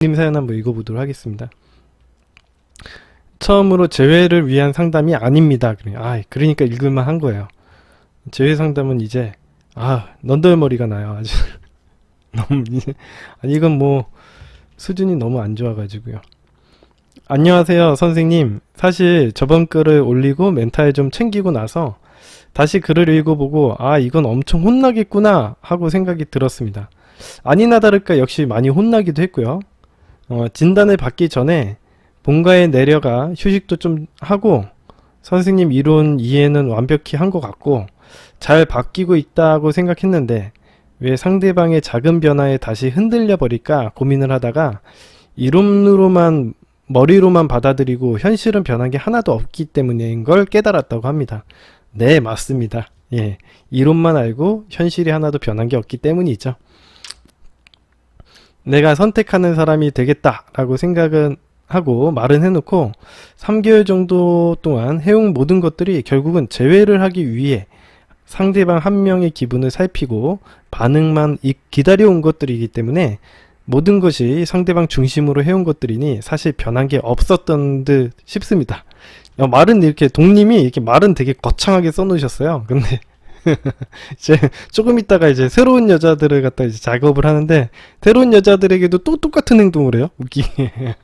님 사연 한번 읽어보도록 하겠습니다. 처음으로 재회를 위한 상담이 아닙니다. 그러니까 읽을만 한 거예요. 재회 상담은 이제 넌덜머리가 나요. 아주 너무 이건 뭐 수준이 너무 안 좋아가지고요. 안녕하세요 선생님. 사실 저번 글을 올리고 멘탈 좀 챙기고 나서 다시 글을 읽어보고 이건 엄청 혼나겠구나 하고 생각이 들었습니다. 아니나 다를까 역시 많이 혼나기도 했고요. 진단을 받기 전에 본가에 내려가 휴식도 좀 하고 선생님 이론 이해는 완벽히 한 것 같고 잘 바뀌고 있다고 생각했는데 왜 상대방의 작은 변화에 다시 흔들려 버릴까 고민을 하다가 이론으로만 머리로만 받아들이고 현실은 변한 게 하나도 없기 때문인 걸 깨달았다고 합니다. 네, 맞습니다. 예, 이론만 알고 현실이 하나도 변한 게 없기 때문이죠. 내가 선택하는 사람이 되겠다라고 생각은 하고 말은 해놓고 3개월 정도 동안 해온 모든 것들이 결국은 재회를 하기 위해 상대방 한 명의 기분을 살피고 반응만 기다려온 것들이기 때문에 모든 것이 상대방 중심으로 해온 것들이니 사실 변한 게 없었던 듯 싶습니다. 말은 이렇게 독님이 이렇게 말은 되게 거창하게 써놓으셨어요. 근데 이제 조금 있다가 이제 새로운 여자들을 갖다 이제 작업을 하는데 새로운 여자들에게도 또 똑같은 행동을 해요. 웃기게.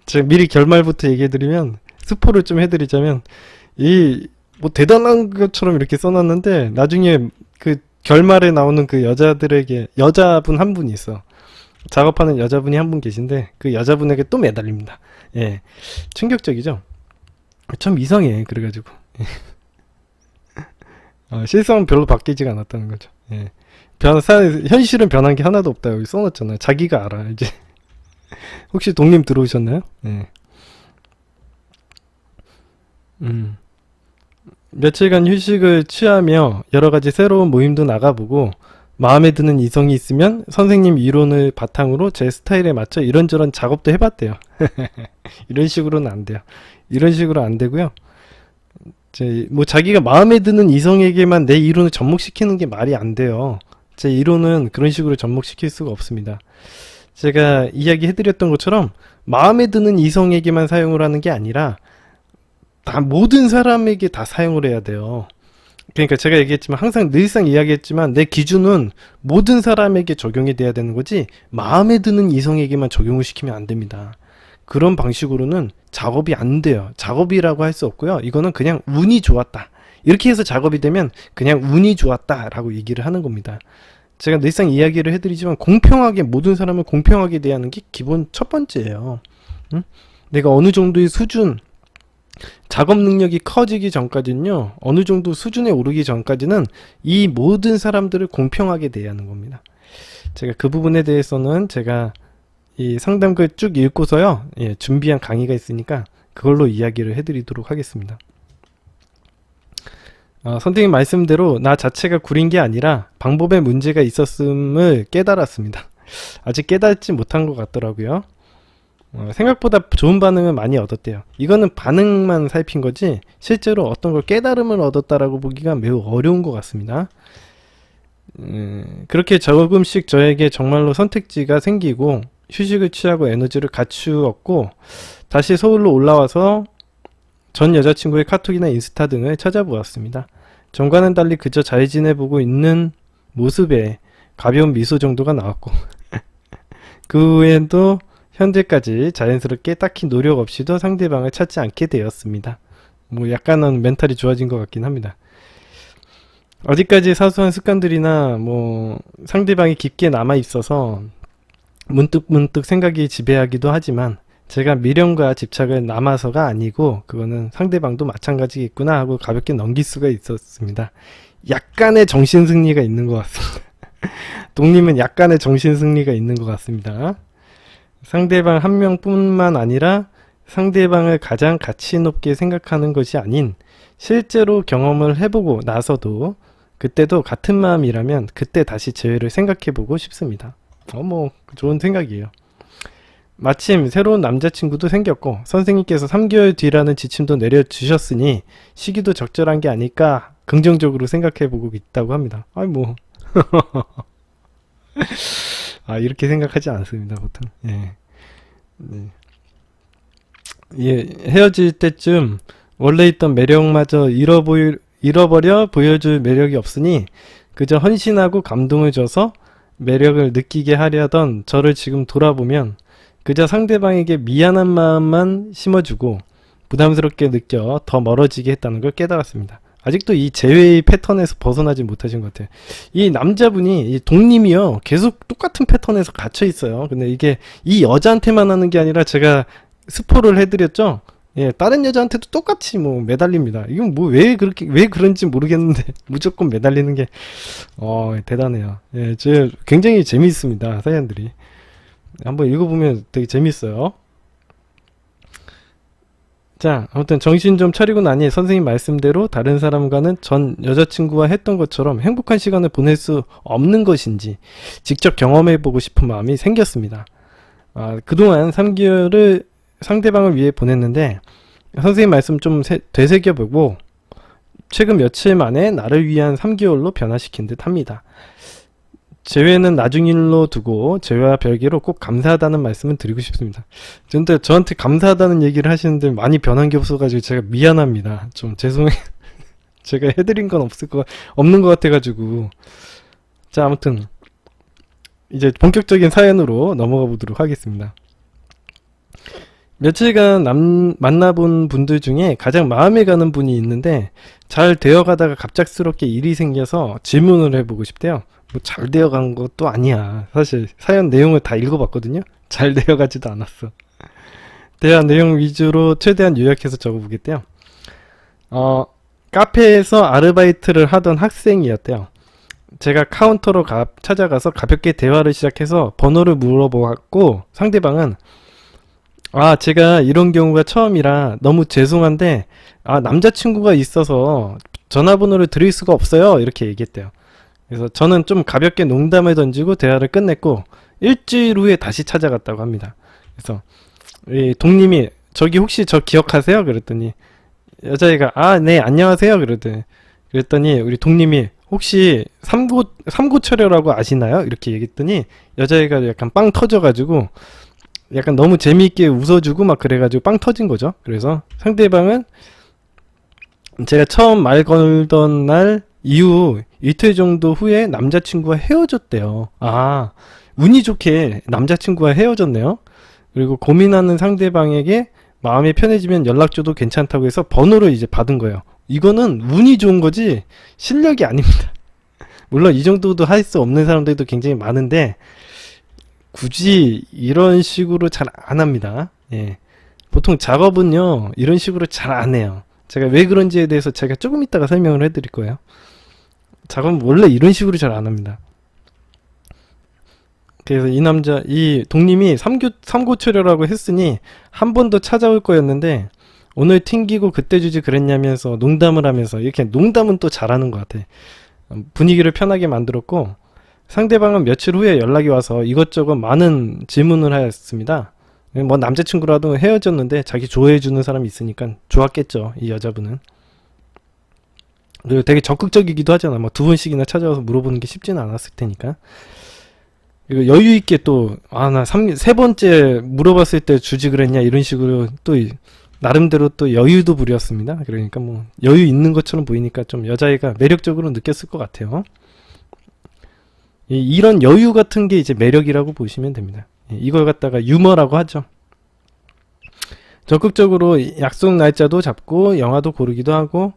제가 미리 결말부터 얘기해드리면 스포를 좀 해드리자면 뭐 대단한 것처럼 이렇게 써놨는데 나중에 그 결말에 나오는 그 여자들에게 여자분 한 분이 있어. 작업하는 여자분이 한 분 계신데 그 여자분에게 또 매달립니다. 예, 충격적이죠. 참 이상해. 그래가지고 실상은 별로 바뀌지가 않았다는 거죠. 예. 현실은 변한 게 하나도 없다. 여기 써놨잖아요. 자기가 알아. 이제 혹시 독님 들어오셨나요? 예. 며칠간 휴식을 취하며 여러가지 새로운 모임도 나가보고 마음에 드는 이성이 있으면 선생님 이론을 바탕으로 제 스타일에 맞춰 이런저런 작업도 해봤대요. 이런 식으로는 안 돼요. 이런 식으로 안 되고요. 뭐 자기가 마음에 드는 이성에게만 내 이론을 접목시키는 게 말이 안 돼요. 제 이론은 그런 식으로 접목시킬 수가 없습니다. 제가 이야기해드렸던 것처럼 마음에 드는 이성에게만 사용을 하는 게 아니라 다 모든 사람에게 다 사용을 해야 돼요. 그러니까 제가 얘기했지만 항상 늘상 이야기했지만 내 기준은 모든 사람에게 적용이 돼야 되는 거지 마음에 드는 이성에게만 적용을 시키면 안 됩니다. 그런 방식으로는 작업이 안 돼요. 작업이라고 할 수 없고요. 이거는 그냥 운이 좋았다. 이렇게 해서 작업이 되면 그냥 운이 좋았다 라고 얘기를 하는 겁니다. 제가 늘상 이야기를 해드리지만 공평하게 모든 사람을 공평하게 대하는 게 기본 첫 번째예요. 응? 내가 어느 정도의 수준 작업 능력이 커지기 전까지는요. 어느 정도 수준에 오르기 전까지는 이 모든 사람들을 공평하게 대하는 겁니다. 제가 그 부분에 대해서는 제가 이 상담글 쭉 읽고서요. 준비한 강의가 있으니까 그걸로 이야기를 해드리도록 하겠습니다. 선생님 말씀대로 나 자체가 구린 게 아니라 방법에 문제가 있었음을 깨달았습니다. 아직 깨닫지 못한 것 같더라고요. 생각보다 좋은 반응을 많이 얻었대요. 이거는 반응만 살핀 거지 실제로 어떤 걸 깨달음을 얻었다라고 보기가 매우 어려운 것 같습니다. 그렇게 조금씩 저에게 정말로 선택지가 생기고 휴식을 취하고 에너지를 갖추었고 다시 서울로 올라와서 전 여자친구의 카톡이나 인스타 등을 찾아보았습니다. 전과는 달리 그저 잘 지내보고 있는 모습에 가벼운 미소 정도가 나왔고 그 후에도 현재까지 자연스럽게 딱히 노력 없이도 상대방을 찾지 않게 되었습니다. 뭐 약간은 멘탈이 좋아진 것 같긴 합니다. 어디까지 사소한 습관들이나 뭐 상대방이 깊게 남아 있어서 문득 생각이 지배하기도 하지만 제가 미련과 집착을 남아서가 아니고 그거는 상대방도 마찬가지겠구나 하고 가볍게 넘길 수가 있었습니다. 약간의 정신승리가 있는 것 같습니다. 독님은 약간의 정신승리가 있는 것 같습니다. 상대방 한 명뿐만 아니라 상대방을 가장 가치 높게 생각하는 것이 아닌 실제로 경험을 해보고 나서도 그때도 같은 마음이라면 그때 다시 재회를 생각해보고 싶습니다. 뭐 좋은 생각이에요. 마침 새로운 남자친구도 생겼고 선생님께서 3개월 뒤라는 지침도 내려주셨으니 시기도 적절한 게 아닐까 긍정적으로 생각해보고 있다고 합니다. 아, 이렇게 생각하지 않습니다, 보통. 예. 네. 예, 헤어질 때쯤 원래 있던 매력마저 잃어버려 보여줄 매력이 없으니 그저 헌신하고 감동을 줘서 매력을 느끼게 하려던 저를 지금 돌아보면 그저 상대방에게 미안한 마음만 심어주고 부담스럽게 느껴 더 멀어지게 했다는 걸 깨달았습니다. 아직도 이 재회의 패턴에서 벗어나지 못하신 것 같아요. 이 남자분이 이 동님이요 계속 똑같은 패턴에서 갇혀 있어요. 근데 이게 이 여자한테만 하는 게 아니라 제가 스포를 해드렸죠. 예, 다른 여자한테도 똑같이 뭐 매달립니다. 이건 뭐 왜 그런지 모르겠는데 무조건 매달리는 게 대단해요. 예, 굉장히 재미있습니다. 사연들이. 한번 읽어보면 되게 재밌어요. 자, 아무튼 정신 좀 차리고 나니 선생님 말씀대로 다른 사람과는 전 여자친구와 했던 것처럼 행복한 시간을 보낼 수 없는 것인지 직접 경험해보고 싶은 마음이 생겼습니다. 그동안 3개월을 상대방을 위해 보냈는데 선생님 말씀 좀 되새겨보고 최근 며칠 만에 나를 위한 3개월로 변화시킨 듯 합니다. 재회는 나중 일로 두고 재회와 별개로 꼭 감사하다는 말씀을 드리고 싶습니다. 근데 저한테 감사하다는 얘기를 하시는데 많이 변한 게 없어가지고 제가 미안합니다. 좀 죄송해요. 제가 해드린 건 없는 것 같아가지고. 자, 아무튼 이제 본격적인 사연으로 넘어가 보도록 하겠습니다. 며칠간 만나본 분들 중에 가장 마음에 가는 분이 있는데 잘 되어가다가 갑작스럽게 일이 생겨서 질문을 해보고 싶대요. 뭐 잘 되어간 것도 아니야. 사실 사연 내용을 다 읽어봤거든요. 잘 되어가지도 않았어. 대화 내용 위주로 최대한 요약해서 적어보겠대요. 카페에서 아르바이트를 하던 학생이었대요. 제가 카운터로 찾아가서 가볍게 대화를 시작해서 번호를 물어보았고 상대방은 제가 이런 경우가 처음이라 너무 죄송한데 남자친구가 있어서 전화번호를 드릴 수가 없어요. 이렇게 얘기했대요. 그래서 저는 좀 가볍게 농담을 던지고 대화를 끝냈고 일주일 후에 다시 찾아갔다고 합니다. 그래서 이 동님이 저기 혹시 저 기억하세요? 그랬더니 여자애가 네 안녕하세요. 그랬더니 우리 동님이 혹시 삼고철혈라고 아시나요? 이렇게 얘기했더니 여자애가 약간 빵 터져가지고 약간 너무 재미있게 웃어주고 막 그래가지고 빵 터진 거죠. 그래서 상대방은 제가 처음 말 걸던 날 이후 이틀 정도 후에 남자친구와 헤어졌대요. 운이 좋게 남자친구와 헤어졌네요. 그리고 고민하는 상대방에게 마음이 편해지면 연락 줘도 괜찮다고 해서 번호를 이제 받은 거예요. 이거는 운이 좋은 거지 실력이 아닙니다. 물론 이 정도도 할 수 없는 사람들도 굉장히 많은데 굳이 이런 식으로 잘 안 합니다. 예. 보통 작업은요 이런 식으로 잘 안 해요. 제가 왜 그런지에 대해서 제가 조금 이따가 설명을 해드릴 거예요. 작업은 원래 이런 식으로 잘 안 합니다. 그래서 이 동님이 삼고초려라고 했으니 한 번 더 찾아올 거였는데 오늘 튕기고 그때 주지 그랬냐면서 농담을 하면서 이렇게 농담은 또 잘하는 것 같아. 분위기를 편하게 만들었고 상대방은 며칠 후에 연락이 와서 이것저것 많은 질문을 하였습니다. 뭐 남자친구라도 헤어졌는데 자기 좋아해주는 사람이 있으니까 좋았겠죠. 이 여자분은. 그리고 되게 적극적이기도 하잖아. 뭐 2번씩이나 찾아와서 물어보는 게 쉽지는 않았을 테니까. 그리고 여유있게 또 나 3번째 물어봤을 때 주지 그랬냐 이런 식으로 또 나름대로 또 여유도 부렸습니다. 그러니까 뭐 여유 있는 것처럼 보이니까 좀 여자애가 매력적으로 느꼈을 것 같아요. 이런 여유 같은 게 이제 매력이라고 보시면 됩니다. 이걸 갖다가 유머라고 하죠. 적극적으로 약속 날짜도 잡고 영화도 고르기도 하고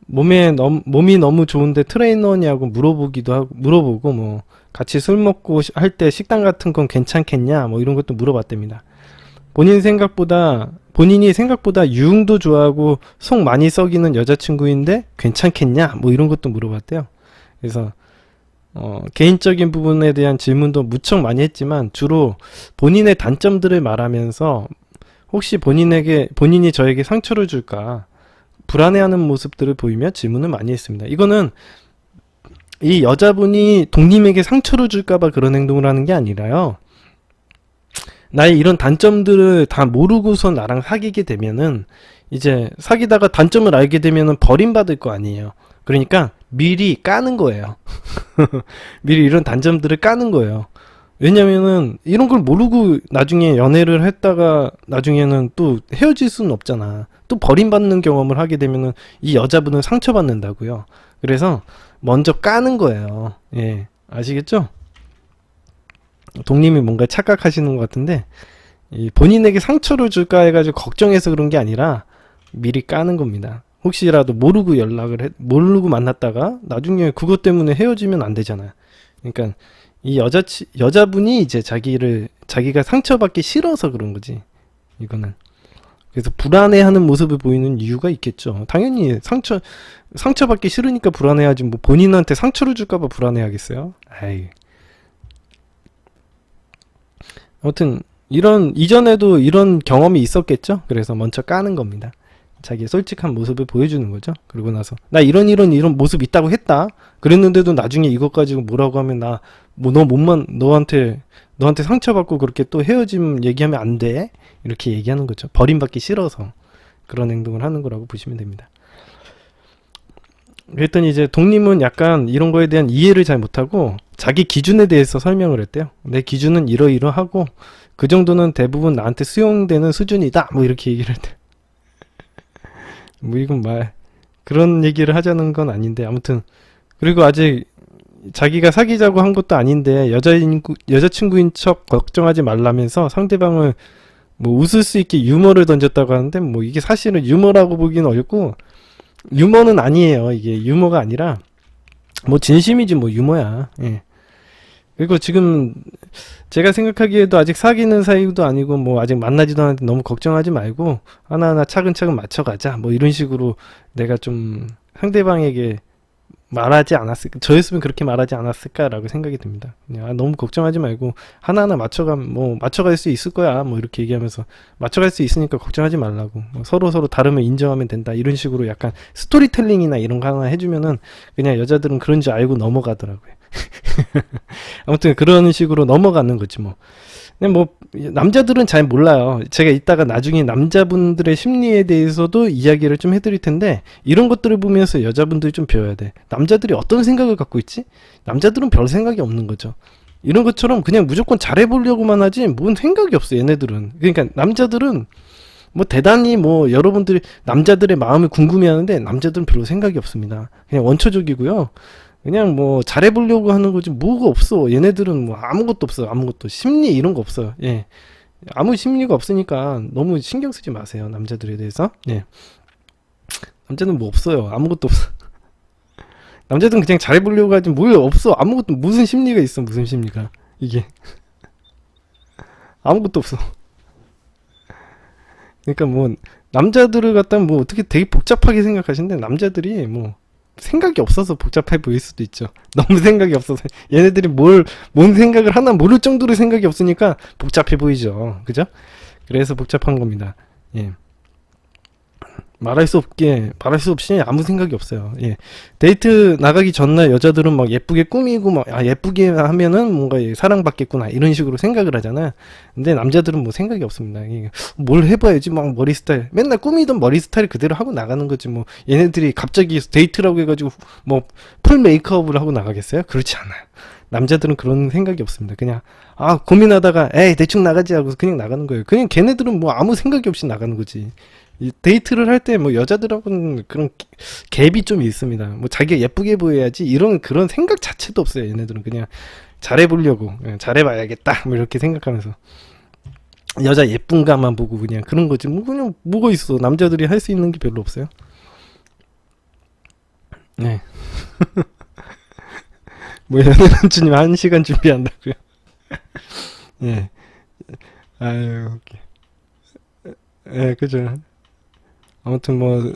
몸이 너무 좋은데 트레이너냐고 물어보고 뭐 같이 술 먹고 할 때 식당 같은 건 괜찮겠냐 뭐 이런 것도 물어봤답니다. 본인이 생각보다 유흥도 좋아하고 속 많이 썩이는 여자친구인데 괜찮겠냐 뭐 이런 것도 물어봤대요. 그래서 개인적인 부분에 대한 질문도 무척 많이 했지만 주로 본인의 단점들을 말하면서 혹시 본인이 저에게 상처를 줄까 불안해하는 모습들을 보이며 질문을 많이 했습니다. 이거는 이 여자분이 동님에게 상처를 줄까봐 그런 행동을 하는 게 아니라요. 나의 이런 단점들을 다 모르고서 나랑 사귀게 되면은 이제 사귀다가 단점을 알게 되면은 버림받을 거 아니에요. 그러니까 미리 까는 거예요. 미리 이런 단점들을 까는 거예요. 왜냐면은 이런 걸 모르고 나중에 연애를 했다가 나중에는 또 헤어질 수는 없잖아. 또 버림받는 경험을 하게 되면은 이 여자분은 상처받는다고요. 그래서 먼저 까는 거예요. 예. 아시겠죠? 독님이 뭔가 착각하시는 것 같은데 이 본인에게 상처를 줄까 해가지고 걱정해서 그런 게 아니라 미리 까는 겁니다. 혹시라도 모르고 만났다가 나중에 그것 때문에 헤어지면 안 되잖아요. 그러니까 이 여자분이 이제 자기가 상처받기 싫어서 그런 거지. 이거는. 그래서 불안해하는 모습을 보이는 이유가 있겠죠. 당연히 상처받기 싫으니까 불안해하지, 뭐 본인한테 상처를 줄까봐 불안해하겠어요? 아이. 아무튼 이전에도 이런 경험이 있었겠죠. 그래서 먼저 까는 겁니다. 자기의 솔직한 모습을 보여주는 거죠. 그러고 나서 나 이런 모습 있다고 했다. 그랬는데도 나중에 이것 가지고 뭐라고 하면 나 뭐 너 몸만 너한테 상처받고 그렇게 또 헤어짐 얘기하면 안 돼. 이렇게 얘기하는 거죠. 버림받기 싫어서 그런 행동을 하는 거라고 보시면 됩니다. 그랬더니 이제 독님은 약간 이런 거에 대한 이해를 잘 못하고 자기 기준에 대해서 설명을 했대요. 내 기준은 이러이러하고 그 정도는 대부분 나한테 수용되는 수준이다. 뭐 이렇게 얘기를 했대. 뭐 이건 그런 얘기를 하자는 건 아닌데 아무튼 그리고 아직 자기가 사귀자고 한 것도 아닌데 여자친구인 척 걱정하지 말라면서 상대방을 뭐 웃을 수 있게 유머를 던졌다고 하는데 뭐 이게 사실은 유머라고 보기는 어렵고 유머는 아니에요. 이게 유머가 아니라 뭐 진심이지 뭐 유머야. 예. 그리고 지금 제가 생각하기에도 아직 사귀는 사이도 아니고 뭐 아직 만나지도 않았는데 너무 걱정하지 말고 하나하나 차근차근 맞춰가자 뭐 이런 식으로 내가 좀 상대방에게 말하지 않았을까, 저였으면 그렇게 말하지 않았을까라고 생각이 듭니다. 그냥 너무 걱정하지 말고 하나하나 맞춰갈 수 있을 거야 뭐 이렇게 얘기하면서 맞춰갈 수 있으니까 걱정하지 말라고, 뭐 서로 다름을 인정하면 된다 이런 식으로 약간 스토리텔링이나 이런 거 하나 해주면은 그냥 여자들은 그런 줄 알고 넘어가더라고요. 아무튼 그런 식으로 넘어가는 거지 뭐. 근데 뭐 남자들은 잘 몰라요. 제가 이따가 나중에 남자분들의 심리에 대해서도 이야기를 좀 해드릴 텐데 이런 것들을 보면서 여자분들이 좀 배워야 돼. 남자들이 어떤 생각을 갖고 있지? 남자들은 별 생각이 없는 거죠. 이런 것처럼 그냥 무조건 잘해보려고만 하지 뭔 생각이 없어 얘네들은. 그러니까 남자들은 뭐 대단히 뭐 여러분들이 남자들의 마음을 궁금해하는데 남자들은 별로 생각이 없습니다. 그냥 원초적이고요. 그냥 뭐 잘해보려고 하는 거지 뭐가 없어. 얘네들은 뭐 아무것도 없어요. 아무것도 심리 이런 거 없어요. 예, 아무 심리가 없으니까 너무 신경 쓰지 마세요. 남자들에 대해서. 예, 남자는 뭐 없어요. 아무것도 없어. 남자들은 그냥 잘해보려고 하지 뭘 없어. 아무것도 무슨 심리가 있어. 무슨 심리가 이게 아무것도 없어. 그러니까 뭐 남자들을 갖다 뭐 어떻게 되게 복잡하게 생각하시는데 남자들이 뭐 생각이 없어서 복잡해 보일 수도 있죠. 너무 생각이 없어서 얘네들이 뭔 생각을 하나 모를 정도로 생각이 없으니까 복잡해 보이죠. 그죠? 그래서 복잡한 겁니다. 예. 말할 수 없이 아무 생각이 없어요. 예. 데이트 나가기 전날 여자들은 막 예쁘게 꾸미고 예쁘게 하면은 뭔가 사랑받겠구나 이런 식으로 생각을 하잖아요. 근데 남자들은 뭐 생각이 없습니다. 뭘 해봐야지 막 머리 스타일 맨날 꾸미던 머리 스타일 그대로 하고 나가는 거지 뭐 얘네들이 갑자기 데이트라고 해가지고 뭐 풀 메이크업을 하고 나가겠어요? 그렇지 않아요. 남자들은 그런 생각이 없습니다. 그냥 고민하다가 에이 대충 나가지 하고 그냥 나가는 거예요. 그냥 걔네들은 뭐 아무 생각이 없이 나가는 거지. 이 데이트를 할 때 뭐 여자들하고는 그런 갭이 좀 있습니다. 뭐 자기가 예쁘게 보여야지 이런 그런 생각 자체도 없어요. 얘네들은 그냥 잘해보려고 잘해봐야겠다 뭐 이렇게 생각하면서 여자 예쁜가만 보고 그냥 그런 거지. 뭐 그냥 뭐가 있어. 남자들이 할 수 있는 게 별로 없어요. 네. 뭐 연애남주님 1시간 준비한다고요? 예. 아유, 예, 그죠. 아무튼 뭐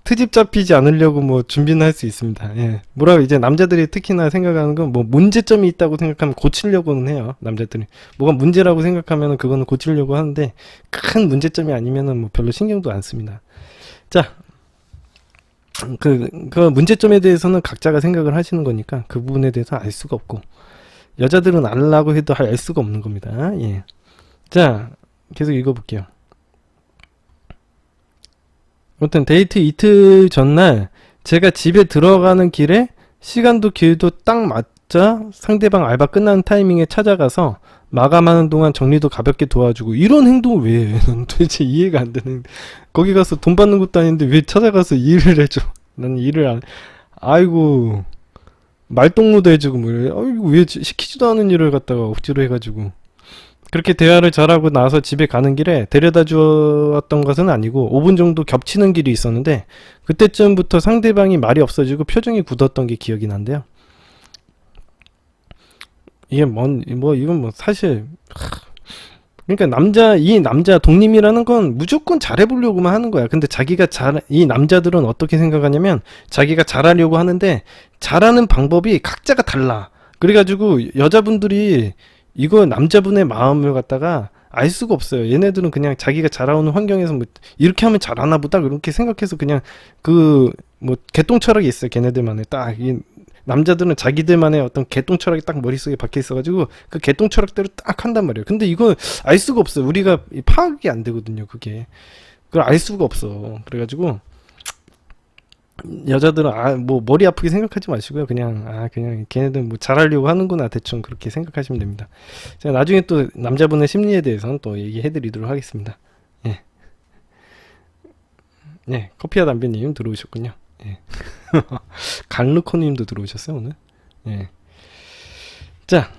트집 잡히지 않으려고 뭐 준비는 할 수 있습니다. 예. 이제 남자들이 특히나 생각하는 건 뭐 문제점이 있다고 생각하면 고치려고는 해요. 남자들이 뭐가 문제라고 생각하면은 그거는 고치려고 하는데 큰 문제점이 아니면은 뭐 별로 신경도 안 씁니다. 자, 그 문제점에 대해서는 각자가 생각을 하시는 거니까 그 부분에 대해서 알 수가 없고 여자들은 알라고 해도 알 수가 없는 겁니다. 예. 자, 계속 읽어볼게요. 아무튼 데이트 이틀 전날 제가 집에 들어가는 길에 시간도 길도 딱 각자 상대방 알바 끝나는 타이밍에 찾아가서 마감하는 동안 정리도 가볍게 도와주고 이런 행동을 왜 해? 난 도대체 이해가 안 되는. 거기 가서 돈 받는 것도 아닌데 왜 찾아가서 일을 해줘? 나는 일을 안. 아이고 말동무도 해주고 뭐 이래. 아이고 왜 시키지도 않은 일을 갖다가 억지로 해가지고. 그렇게 대화를 잘하고 나서 집에 가는 길에 데려다 주었던 것은 아니고 5분 정도 겹치는 길이 있었는데 그때쯤부터 상대방이 말이 없어지고 표정이 굳었던 게 기억이 난대요. 이게 이건 뭐 사실 그러니까 이 남자 독림이라는 건 무조건 잘해보려고만 하는 거야. 근데 이 남자들은 어떻게 생각하냐면 자기가 잘하려고 하는데 잘하는 방법이 각자가 달라. 그래가지고 여자분들이 이거 남자분의 마음을 갖다가 알 수가 없어요. 얘네들은 그냥 자기가 자라오는 환경에서 뭐 이렇게 하면 잘하나 보다 그렇게 생각해서 그냥 뭐 개똥 철학이 있어요. 걔네들만의 딱 이 남자들은 자기들만의 어떤 개똥 철학이 딱 머릿속에 박혀 있어가지고 그 개똥 철학대로 딱 한단 말이에요. 근데 이거 알 수가 없어요. 우리가 파악이 안 되거든요. 그게 그걸 알 수가 없어. 그래가지고 여자들은 뭐 머리 아프게 생각하지 마시고요. 그냥 걔네들 뭐 잘하려고 하는구나 대충 그렇게 생각하시면 됩니다. 제가 나중에 또 남자분의 심리에 대해서는 또 얘기해드리도록 하겠습니다. 예, 예, 커피와 담배님 들어오셨군요. 예. 갈르코님도 들어오셨어요 오늘. 예. 자,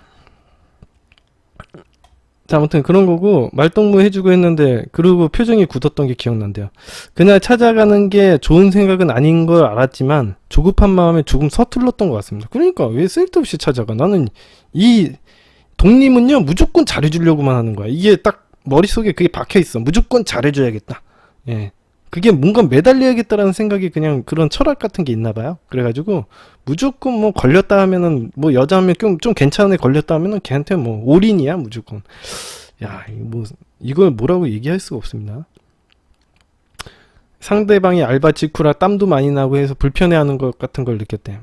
아무튼 그런 거고 말동무 해주고 했는데 그리고 표정이 굳었던 게 기억난대요. 그날 찾아가는 게 좋은 생각은 아닌 걸 알았지만 조급한 마음에 조금 서툴렀던 것 같습니다. 그러니까 왜 쓸데없이 찾아가. 나는 이 독림은요 무조건 잘해주려고만 하는 거야. 이게 딱 머릿속에 그게 박혀있어. 무조건 잘해줘야겠다. 예. 그게 뭔가 매달려야겠다라는 생각이 그냥 그런 철학 같은 게 있나 봐요. 그래가지고 무조건 뭐 걸렸다 하면은 뭐 여자면 좀 괜찮은 애 걸렸다 하면은 걔한테 뭐 올인이야 무조건. 야, 이걸 뭐라고 얘기할 수가 없습니다. 상대방이 알바 직후라 땀도 많이 나고 해서 불편해하는 것 같은 걸 느꼈대.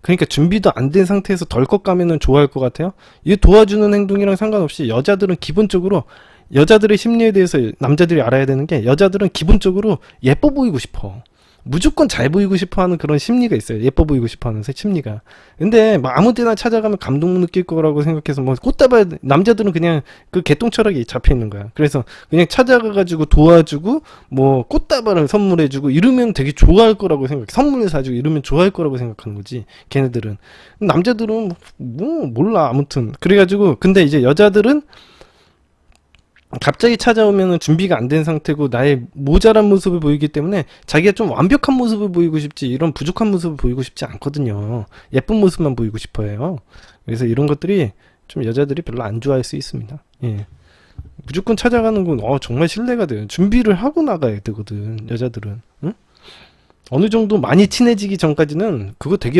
그러니까 준비도 안 된 상태에서 덜컥 가면은 좋아할 것 같아요. 이 도와주는 행동이랑 상관없이 여자들은 기본적으로 여자들의 심리에 대해서 남자들이 알아야 되는 게 여자들은 기본적으로 예뻐 보이고 싶어. 무조건 잘 보이고 싶어 하는 그런 심리가 있어요. 예뻐 보이고 싶어 하는 심리가. 근데 뭐 아무 때나 찾아가면 감동 느낄 거라고 생각해서 뭐 꽃다발 남자들은 그냥 그 개똥 철학이 잡혀 있는 거야. 그래서 그냥 찾아가가지고 도와주고 뭐 꽃다발을 선물해주고 이러면 되게 좋아할 거라고 생각해. 선물 사주고 이러면 좋아할 거라고 생각하는 거지. 걔네들은. 남자들은 뭐 몰라 아무튼. 그래가지고 근데 이제 여자들은 갑자기 찾아오면 준비가 안 된 상태고 나의 모자란 모습을 보이기 때문에 자기가 좀 완벽한 모습을 보이고 싶지 이런 부족한 모습을 보이고 싶지 않거든요. 예쁜 모습만 보이고 싶어요. 그래서 이런 것들이 좀 여자들이 별로 안 좋아할 수 있습니다. 예. 무조건 찾아가는 건 정말 신뢰가 돼요. 준비를 하고 나가야 되거든 여자들은. 응? 어느 정도 많이 친해지기 전까지는 그거 되게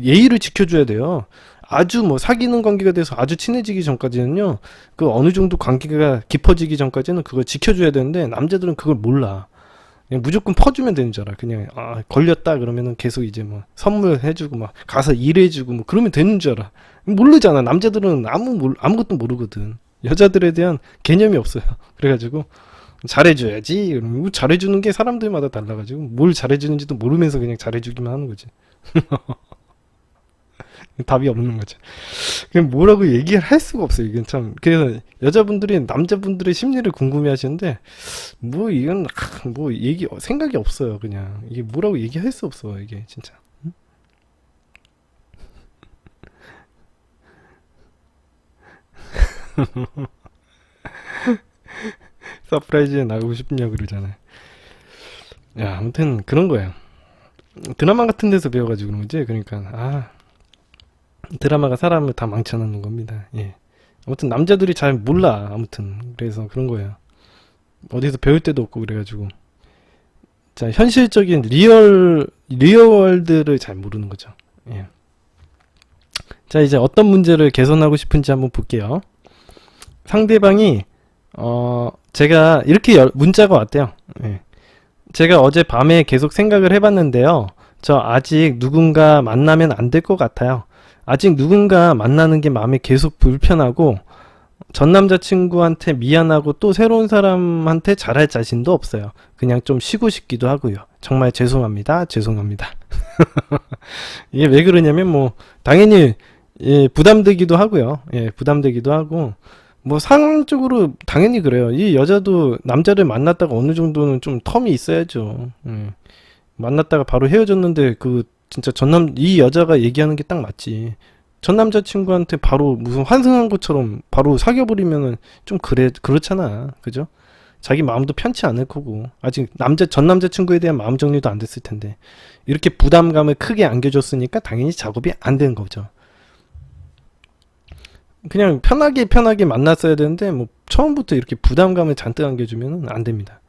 예의를 지켜줘야 돼요. 아주 뭐 사귀는 관계가 돼서 아주 친해지기 전까지는요, 그 어느 정도 관계가 깊어지기 전까지는 그걸 지켜줘야 되는데 남자들은 그걸 몰라. 그냥 무조건 퍼주면 되는 줄 알아. 그냥 걸렸다 그러면은 계속 이제 뭐 선물해주고 막 가서 일해주고 뭐 그러면 되는 줄 알아. 모르잖아. 남자들은 아무것도 모르거든. 여자들에 대한 개념이 없어요. 그래가지고 잘해줘야지. 그러면 잘해주는 게 사람들마다 달라가지고 뭘 잘해주는지도 모르면서 그냥 잘해주기만 하는 거지. 답이 없는 거죠. 그냥 뭐라고 얘기를 할 수가 없어요. 이건 참. 그래서 여자분들이 남자분들의 심리를 궁금해하시는데 이건 생각이 없어요. 그냥 이게 뭐라고 얘기할 수 없어. 이게 진짜. 응? 서프라이즈에 나가고 싶냐고 그러잖아요. 야, 아무튼 그런 거예요. 드라마 같은 데서 배워가지고 그런 거지. 그러니까 드라마가 사람을 다 망쳐놓는 겁니다. 예. 아무튼 남자들이 잘 몰라. 아무튼 그래서 그런 거예요. 어디서 배울 데도 없고 그래가지고 자, 현실적인 리얼월드를 잘 모르는 거죠. 예. 자, 이제 어떤 문제를 개선하고 싶은지 한번 볼게요. 상대방이 제가 이렇게 문자가 왔대요. 예. 제가 어제 밤에 계속 생각을 해봤는데요. 저 아직 누군가 만나면 안 될 것 같아요. 아직 누군가 만나는 게 마음이 계속 불편하고 전 남자친구한테 미안하고 또 새로운 사람한테 잘할 자신도 없어요. 그냥 좀 쉬고 싶기도 하고요. 정말 죄송합니다. 이게 왜 그러냐면 당연히 예, 부담되기도 하고요. 예, 부담되기도 하고, 뭐 상황적으로 당연히 그래요. 이 여자도 남자를 만났다가 어느 정도는 좀 텀이 있어야죠. 만났다가 바로 헤어졌는데 그 진짜 이 여자가 얘기하는 게 딱 맞지. 전 남자친구한테 바로 무슨 환승한 것처럼 바로 사귀어버리면은 좀 그렇잖아. 그죠? 자기 마음도 편치 않을 거고 아직 전 남자친구에 대한 마음 정리도 안 됐을 텐데 이렇게 부담감을 크게 안겨줬으니까 당연히 작업이 안 된 거죠. 그냥 편하게 만났어야 되는데 뭐 처음부터 이렇게 부담감을 잔뜩 안겨주면 안 됩니다.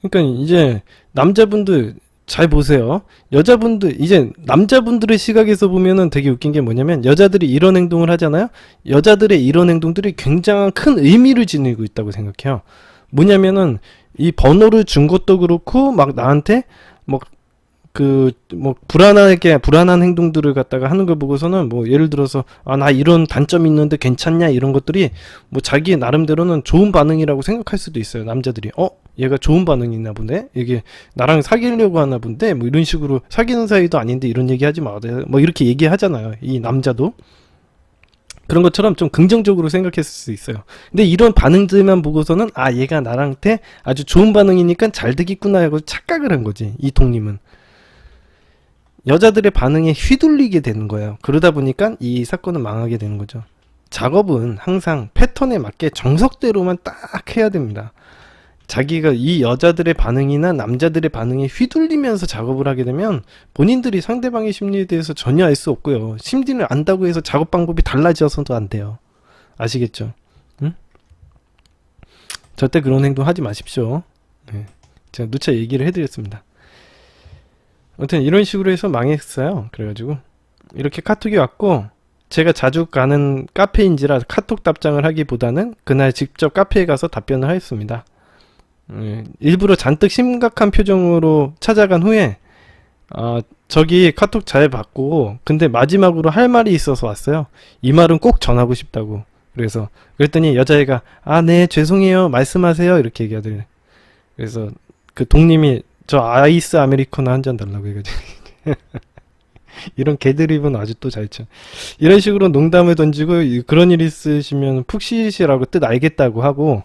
그러니까 이제 남자분들 잘 보세요. 여자분들 이제 남자분들의 시각에서 보면은 되게 웃긴 게 뭐냐면 여자들이 이런 행동을 하잖아요. 여자들의 이런 행동들이 굉장한 큰 의미를 지니고 있다고 생각해요. 뭐냐면은 이 번호를 준 것도 그렇고 막 나한테 뭐 불안한 행동들을 갖다가 하는 걸 보고서는 뭐 예를 들어서 나 이런 단점이 있는데 괜찮냐 이런 것들이 뭐 자기 나름대로는 좋은 반응이라고 생각할 수도 있어요. 남자들이 얘가 좋은 반응이 있나 본데 이게 나랑 사귀려고 하나 본데 뭐 이런 식으로 사귀는 사이도 아닌데 이런 얘기 하지 마 뭐 이렇게 얘기하잖아요. 이 남자도 그런 것처럼 좀 긍정적으로 생각했을 수 있어요. 근데 이런 반응들만 보고서는 얘가 나랑테 아주 좋은 반응이니까 잘 되겠구나 하고 착각을 한 거지. 이 독님은 여자들의 반응에 휘둘리게 되는 거예요. 그러다 보니까 이 사건은 망하게 되는 거죠. 작업은 항상 패턴에 맞게 정석대로만 딱 해야 됩니다. 자기가 이 여자들의 반응이나 남자들의 반응에 휘둘리면서 작업을 하게 되면 본인들이 상대방의 심리에 대해서 전혀 알 수 없고요. 심리를 안다고 해서 작업 방법이 달라져서도 안 돼요. 아시겠죠? 응? 절대 그런 행동 하지 마십시오. 네. 제가 누차 얘기를 해드렸습니다. 아무튼 이런 식으로 해서 망했어요. 그래가지고 이렇게 카톡이 왔고 제가 자주 가는 카페인지라 카톡 답장을 하기보다는 그날 직접 카페에 가서 답변을 하였습니다. 일부러 잔뜩 심각한 표정으로 찾아간 후에 저기 카톡 잘 받고 근데 마지막으로 할 말이 있어서 왔어요. 이 말은 꼭 전하고 싶다고. 그랬더니 여자애가 네 죄송해요 말씀하세요 이렇게 얘기하더래요. 그래서 그 동님이 저 아이스 아메리카노 한 잔 달라고 해가지고 이런 개드립은 아직도 잘 쳐. 이런 식으로 농담을 던지고 그런 일 있으시면 푹 쉬시라고 뜻 알겠다고 하고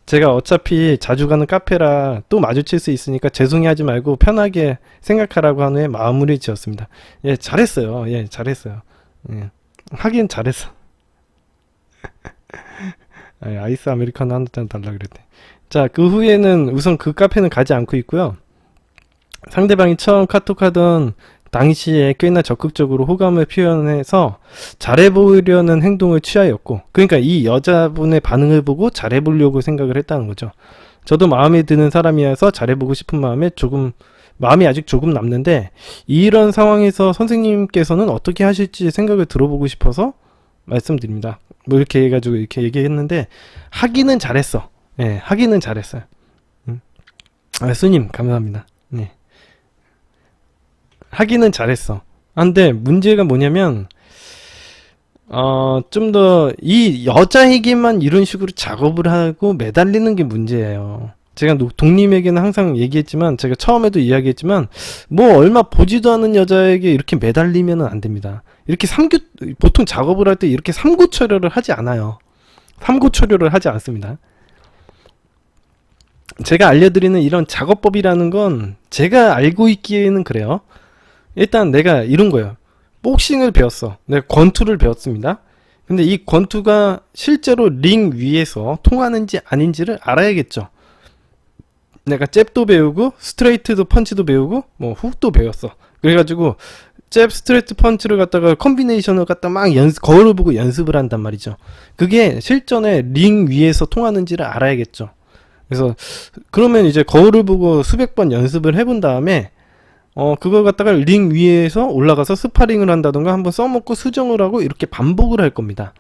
제가 어차피 자주 가는 카페라 또 마주칠 수 있으니까 죄송해하지 말고 편하게 생각하라고 한 후에 마무리 지었습니다. 예, 잘했어요. 예, 잘했어요. 예, 하긴 잘했어. 아이스 아메리카노 한 잔 달라 그랬대. 자, 그 후에는 우선 그 카페는 가지 않고 있고요. 상대방이 처음 카톡하던 당시에 꽤나 적극적으로 호감을 표현해서 잘해 보이려는 행동을 취하였고 그러니까 이 여자분의 반응을 보고 잘해 보려고 생각을 했다는 거죠. 저도 마음에 드는 사람이어서 잘해 보고 싶은 마음이 아직 조금 남는데 이런 상황에서 선생님께서는 어떻게 하실지 생각을 들어보고 싶어서 말씀드립니다. 뭐 이렇게 해가지고 이렇게 얘기했는데 하기는 잘했어. 예, 하기는 잘했어요. 스님 감사합니다. 네. 하기는 잘했어. 근데 문제가 뭐냐면 좀 더 이 여자에게만 이런 식으로 작업을 하고 매달리는 게 문제예요. 제가 독님에게는 항상 얘기했지만 제가 처음에도 이야기했지만 뭐 얼마 보지도 않은 여자에게 이렇게 매달리면 안 됩니다. 이렇게 보통 작업을 할 때 이렇게 삼고초려를 하지 않아요. 삼고초려를 하지 않습니다. 제가 알려드리는 이런 작업법이라는 건 제가 알고 있기에는 그래요. 일단 내가 이런 거예요. 복싱을 배웠어. 내가 권투를 배웠습니다. 근데 이 권투가 실제로 링 위에서 통하는지 아닌지를 알아야겠죠. 내가 잽도 배우고 스트레이트도 펀치도 배우고 뭐 훅도 배웠어. 그래가지고 잽 스트레이트 펀치를 갖다가 컨비네이션을 갖다 막 거울을 보고 연습을 한단 말이죠. 그게 실전에 링 위에서 통하는지를 알아야겠죠. 그래서 그러면 이제 거울을 보고 수백 번 연습을 해본 다음에 그걸 갖다가 링 위에서 올라가서 스파링을 한다던가 한번 써먹고 수정을 하고 이렇게 반복을 할 겁니다.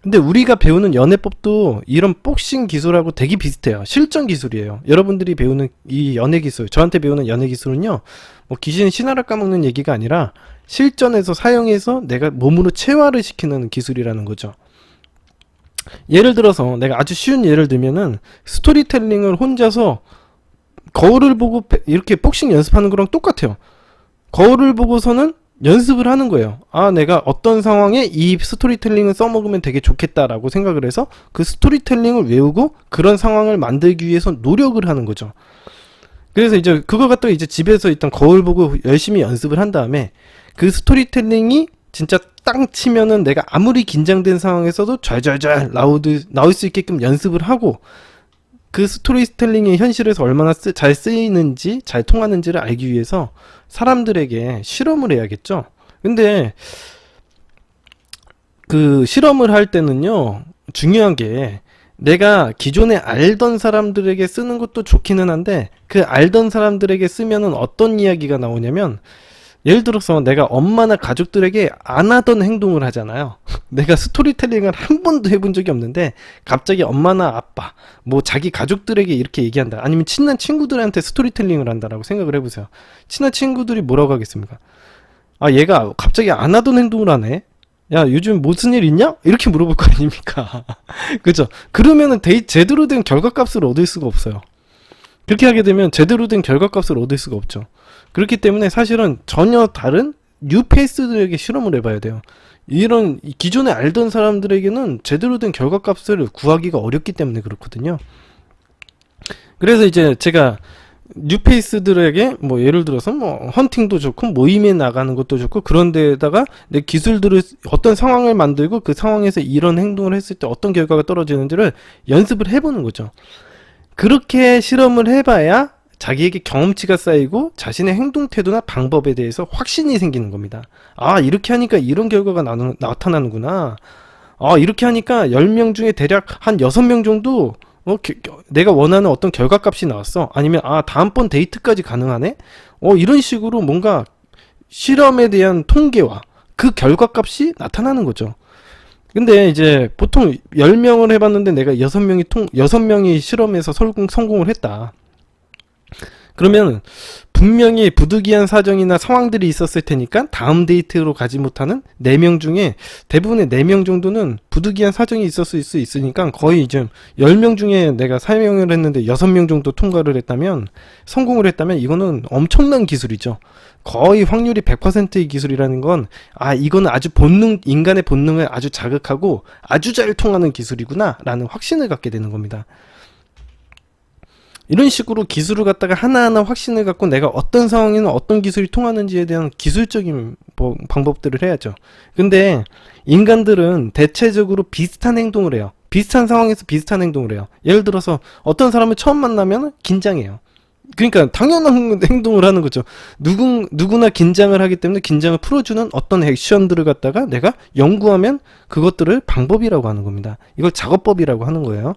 근데 우리가 배우는 연애법도 이런 복싱 기술하고 되게 비슷해요. 실전 기술이에요. 여러분들이 배우는 이 연애 기술, 저한테 배우는 연애 기술은요, 뭐 귀신 신하를 까먹는 얘기가 아니라 실전에서 사용해서 내가 몸으로 체화를 시키는 기술이라는 거죠. 예를 들어서 내가 아주 쉬운 예를 들면은 스토리텔링을 혼자서 거울을 보고 이렇게 복싱 연습하는 거랑 똑같아요. 거울을 보고서는 연습을 하는 거예요. 아, 내가 어떤 상황에 이 스토리텔링을 써먹으면 되게 좋겠다라고 생각을 해서 그 스토리텔링을 외우고 그런 상황을 만들기 위해서 노력을 하는 거죠. 그래서 이제 그거 갖다가 이제 집에서 일단 거울 보고 열심히 연습을 한 다음에 그 스토리텔링이 진짜 땅 치면은 내가 아무리 긴장된 상황에서도 잘 나올 수 있게끔 연습을 하고 그 스토리텔링이 현실에서 얼마나 잘 쓰이는지 잘 통하는지를 알기 위해서 사람들에게 실험을 해야겠죠. 근데 그 실험을 할 때는요, 중요한 게 내가 기존에 알던 사람들에게 쓰는 것도 좋기는 한데 그 알던 사람들에게 쓰면은 어떤 이야기가 나오냐면, 예를 들어서 내가 엄마나 가족들에게 안 하던 행동을 하잖아요. 내가 스토리텔링을 한 번도 해본 적이 없는데 갑자기 엄마나 아빠, 뭐 자기 가족들에게 이렇게 얘기한다. 아니면 친한 친구들한테 스토리텔링을 한다라고 생각을 해보세요. 친한 친구들이 뭐라고 하겠습니까? 아, 얘가 갑자기 안 하던 행동을 하네. 야, 요즘 무슨 일 있냐? 이렇게 물어볼 거 아닙니까? 그죠? 그러면은 제대로 된 결과값을 얻을 수가 없어요. 그렇게 하게 되면 제대로 된 결과값을 얻을 수가 없죠. 그렇기 때문에 사실은 전혀 다른 뉴페이스들에게 실험을 해봐야 돼요. 이런 기존에 알던 사람들에게는 제대로 된 결과값을 구하기가 어렵기 때문에 그렇거든요. 그래서 이제 제가 뉴페이스들에게 뭐 예를 들어서 뭐 헌팅도 좋고 모임에 나가는 것도 좋고 그런 데에다가 내 기술들을 어떤 상황을 만들고 그 상황에서 이런 행동을 했을 때 어떤 결과가 떨어지는지를 연습을 해보는 거죠. 그렇게 실험을 해봐야 자기에게 경험치가 쌓이고 자신의 행동 태도나 방법에 대해서 확신이 생기는 겁니다. 아, 이렇게 하니까 이런 결과가 나타나는구나. 아, 이렇게 하니까 10명 중에 대략 한 6명 정도 내가 원하는 어떤 결과값이 나왔어. 아니면 아, 다음번 데이트까지 가능하네. 이런 식으로 뭔가 실험에 대한 통계와 그 결과값이 나타나는 거죠. 근데 이제 보통 10명을 해봤는데 내가 6명이 실험에서 성공을 했다. 그러면 분명히 부득이한 사정이나 상황들이 있었을 테니까 다음 데이트로 가지 못하는 4명 중에 대부분의 4명 정도는 부득이한 사정이 있었을 수 있으니까 거의 이제 10명 중에 내가 사용을 했는데 6명 정도 통과를 했다면, 성공을 했다면 이거는 엄청난 기술이죠. 거의 확률이 100%의 기술이라는 건, 아, 이거는 아주 인간의 본능을 아주 자극하고 아주 잘 통하는 기술이구나 라는 확신을 갖게 되는 겁니다. 이런 식으로 기술을 갖다가 하나하나 확신을 갖고 내가 어떤 상황에는 어떤 기술이 통하는지에 대한 기술적인 방법들을 해야죠. 근데 인간들은 대체적으로 비슷한 행동을 해요. 비슷한 상황에서 비슷한 행동을 해요. 예를 들어서 어떤 사람을 처음 만나면 긴장해요. 그러니까 당연한 행동을 하는 거죠. 누구나 긴장을 하기 때문에 긴장을 풀어주는 어떤 액션들을 갖다가 내가 연구하면 그것들을 방법이라고 하는 겁니다. 이걸 작업법이라고 하는 거예요.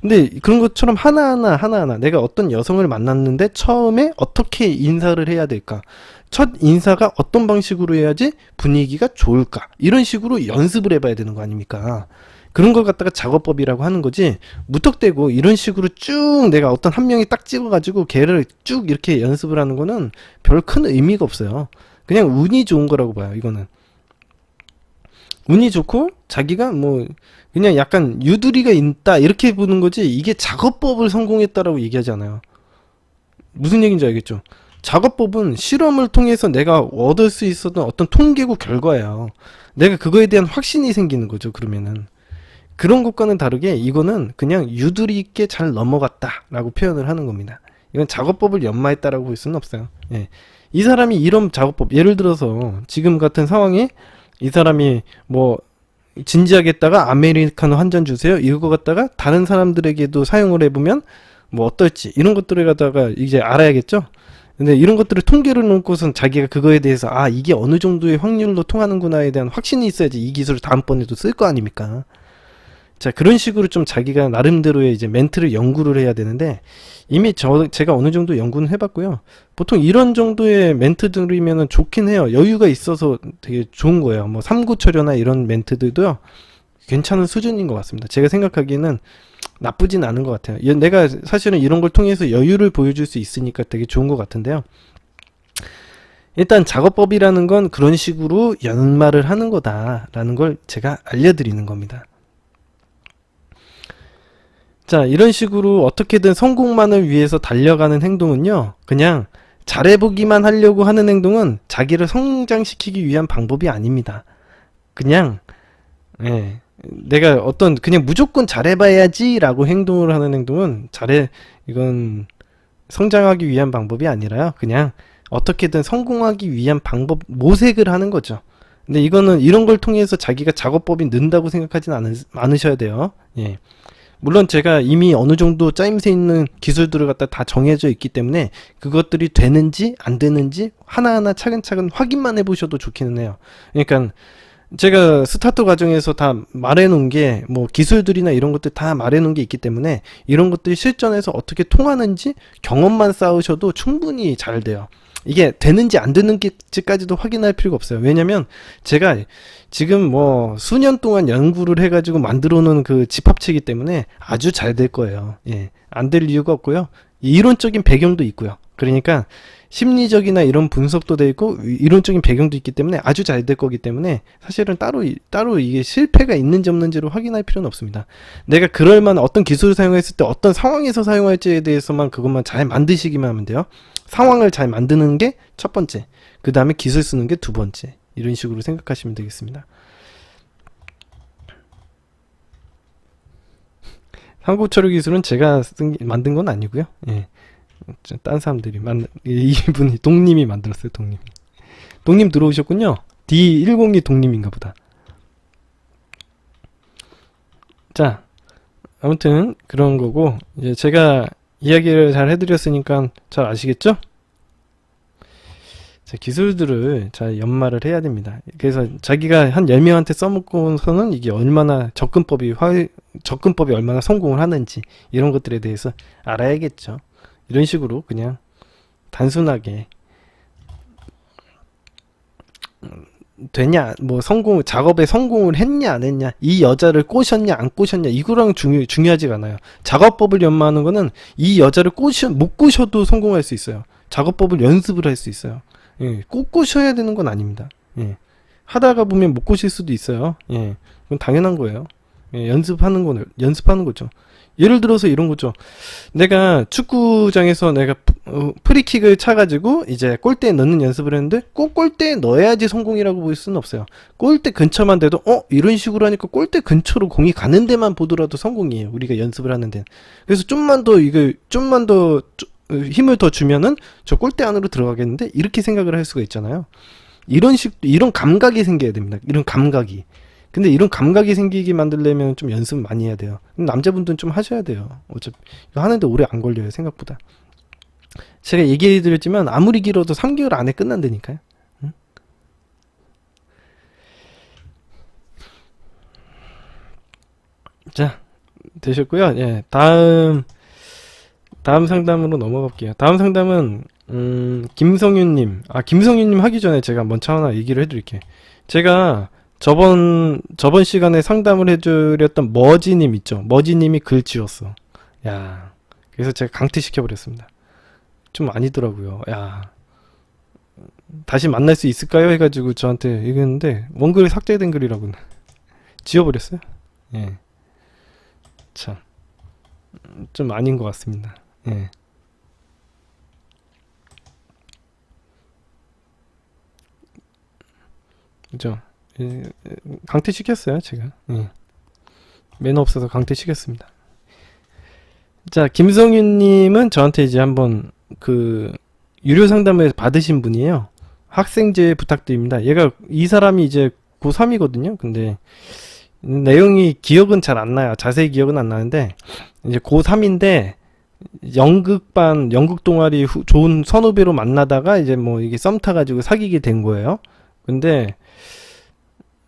근데 그런 것처럼 하나하나 내가 어떤 여성을 만났는데 처음에 어떻게 인사를 해야 될까? 첫 인사가 어떤 방식으로 해야지 분위기가 좋을까? 이런 식으로 연습을 해봐야 되는 거 아닙니까? 그런 걸 갖다가 작업법이라고 하는 거지, 무턱대고 이런 식으로 쭉 내가 어떤 한 명이 딱 찍어가지고 걔를 쭉 이렇게 연습을 하는 거는 별 큰 의미가 없어요. 그냥 운이 좋은 거라고 봐요, 이거는. 운이 좋고 자기가 뭐 그냥 약간 유두리가 있다 이렇게 보는 거지, 이게 작업법을 성공했다라고 얘기하지 않아요. 무슨 얘기인지 알겠죠? 작업법은 실험을 통해서 내가 얻을 수 있었던 어떤 통계고 결과예요. 내가 그거에 대한 확신이 생기는 거죠. 그러면은 그런 것과는 다르게 이거는 그냥 유두리 있게 잘 넘어갔다라고 표현을 하는 겁니다. 이건 작업법을 연마했다라고 볼 수는 없어요. 예. 이 사람이 이런 작업법, 예를 들어서 지금 같은 상황에 이 사람이 뭐 진지하게 했다가 아메리카노 한 잔 주세요 이거 갖다가 다른 사람들에게도 사용을 해보면 뭐 어떨지, 이런 것들을 갖다가 이제 알아야겠죠. 근데 이런 것들을 통계를 놓고선 자기가 그거에 대해서 아, 이게 어느 정도의 확률로 통하는구나에 대한 확신이 있어야지 이 기술을 다음번에도 쓸 거 아닙니까? 자, 그런 식으로 좀 자기가 나름대로의 이제 멘트를 연구를 해야 되는데, 이미 제가 어느 정도 연구는 해봤고요. 보통 이런 정도의 멘트들이면 좋긴 해요. 여유가 있어서 되게 좋은 거예요. 뭐 삼구철려나 이런 멘트들도요, 괜찮은 수준인 것 같습니다. 제가 생각하기에는 나쁘진 않은 것 같아요. 내가 사실은 이런 걸 통해서 여유를 보여줄 수 있으니까 되게 좋은 것 같은데요. 일단 작업법이라는 건 그런 식으로 연말을 하는 거다라는 걸 제가 알려드리는 겁니다. 자, 이런 식으로 어떻게든 성공만을 위해서 달려가는 행동은요, 그냥 잘해보기만 하려고 하는 행동은 자기를 성장시키기 위한 방법이 아닙니다. 그냥 예, 내가 어떤 그냥 무조건 잘해봐야지라고 행동을 하는 행동은 이건 성장하기 위한 방법이 아니라요. 그냥 어떻게든 성공하기 위한 방법 모색을 하는 거죠. 근데 이거는 이런 걸 통해서 자기가 작업법이 는다고 생각하진 않으셔야 돼요. 예. 물론 제가 이미 어느 정도 짜임새 있는 기술들을 갖다 다 정해져 있기 때문에 그것들이 되는지 안 되는지 하나하나 차근차근 확인만 해보셔도 좋기는 해요. 그러니까 제가 스타트 과정에서 다 말해놓은 게 뭐 기술들이나 이런 것들 다 말해놓은 게 있기 때문에 이런 것들이 실전에서 어떻게 통하는지 경험만 쌓으셔도 충분히 잘 돼요. 이게 되는지 안 되는지까지도 확인할 필요가 없어요. 왜냐면 제가 지금 뭐 수년 동안 연구를 해가지고 만들어 놓은 그 집합체이기 때문에 아주 잘 될 거예요. 예, 안 될 이유가 없고요. 이론적인 배경도 있고요. 그러니까 심리적이나 이런 분석도 돼 있고 이론적인 배경도 있기 때문에 아주 잘 될 거기 때문에 사실은 따로 이게 실패가 있는지 없는지를 확인할 필요는 없습니다. 내가 그럴 만한 어떤 기술을 사용했을 때 어떤 상황에서 사용할지에 대해서만 그것만 잘 만드시기만 하면 돼요. 상황을 잘 만드는 게 첫 번째, 그 다음에 기술 쓰는 게 두 번째, 이런 식으로 생각하시면 되겠습니다. 삼국철로 기술은 제가 만든 건 아니고요. 예. 딴 사람들이 이분이 동님이 만들었어요. 동님 들어오셨군요. D102 동님인가 보다. 자, 아무튼 그런 거고 이제 제가 이야기를 잘 해드렸으니까 잘 아시겠죠? 자, 기술들을 잘 연마를 해야 됩니다. 그래서 자기가 한 10명한테 써먹고서는 이게 얼마나 접근법이 얼마나 성공을 하는지 이런 것들에 대해서 알아야겠죠. 이런 식으로 그냥 단순하게 되냐 뭐 작업에 성공을 했냐 안 했냐, 이 여자를 꼬셨냐 안 꼬셨냐, 이거랑 중요하지가 않아요. 작업법을 연마하는 거는 이 여자를 못 꼬셔도 성공할 수 있어요. 작업법을 연습을 할 수 있어요. 예, 꼭 꼬셔야 되는 건 아닙니다. 예, 하다가 보면 못 꼬실 수도 있어요. 예, 그건 당연한 거예요. 예, 연습하는 거죠. 예를 들어서 이런 거죠. 내가 축구장에서 내가 프리킥을 차가지고 이제 골대에 넣는 연습을 했는데 꼭 골대에 넣어야지 성공이라고 볼 수는 없어요. 골대 근처만 돼도 이런 식으로 하니까 골대 근처로 공이 가는 데만 보더라도 성공이에요. 우리가 연습을 하는 데는. 그래서 좀만 더 힘을 더 주면은 저 골대 안으로 들어가겠는데, 이렇게 생각을 할 수가 있잖아요. 이런 감각이 생겨야 됩니다. 이런 감각이. 근데 이런 감각이 생기게 만들려면 좀 연습 많이 해야 돼요. 남자분들은 좀 하셔야 돼요. 어차피 이거 하는데 오래 안 걸려요, 생각보다. 제가 얘기해 드렸지만 아무리 길어도 3개월 안에 끝난다니까요. 응? 자, 되셨고요. 예, 다음 상담으로 넘어갈게요. 다음 상담은 김성윤님. 김성윤님 하기 전에 제가 먼저 하나 얘기를 해드릴게요. 제가 저번 시간에 상담을 해드렸던 머지님 있죠. 머지님이 글 지웠어. 야, 그래서 제가 강퇴시켜버렸습니다. 좀 아니더라고요. 야, 다시 만날 수 있을까요? 해가지고 저한테 얘기했는데 원글이 삭제된 글이라고 지워버렸어요. 예, 참, 좀 아닌 것 같습니다. 예. 그죠? 예, 강퇴시켰어요, 제가. 예. 매너 없어서 강퇴시켰습니다. 자, 김성윤님은 저한테 이제 한번 유료 상담을 받으신 분이에요. 학생제 부탁드립니다. 이 사람이 이제 고3이거든요. 근데 내용이 기억은 잘 안 나요. 자세히 기억은 안 나는데 이제 고3인데 연극 동아리 좋은 선후배로 만나다가 이제 뭐 이게 썸 타가지고 사귀게 된 거예요. 근데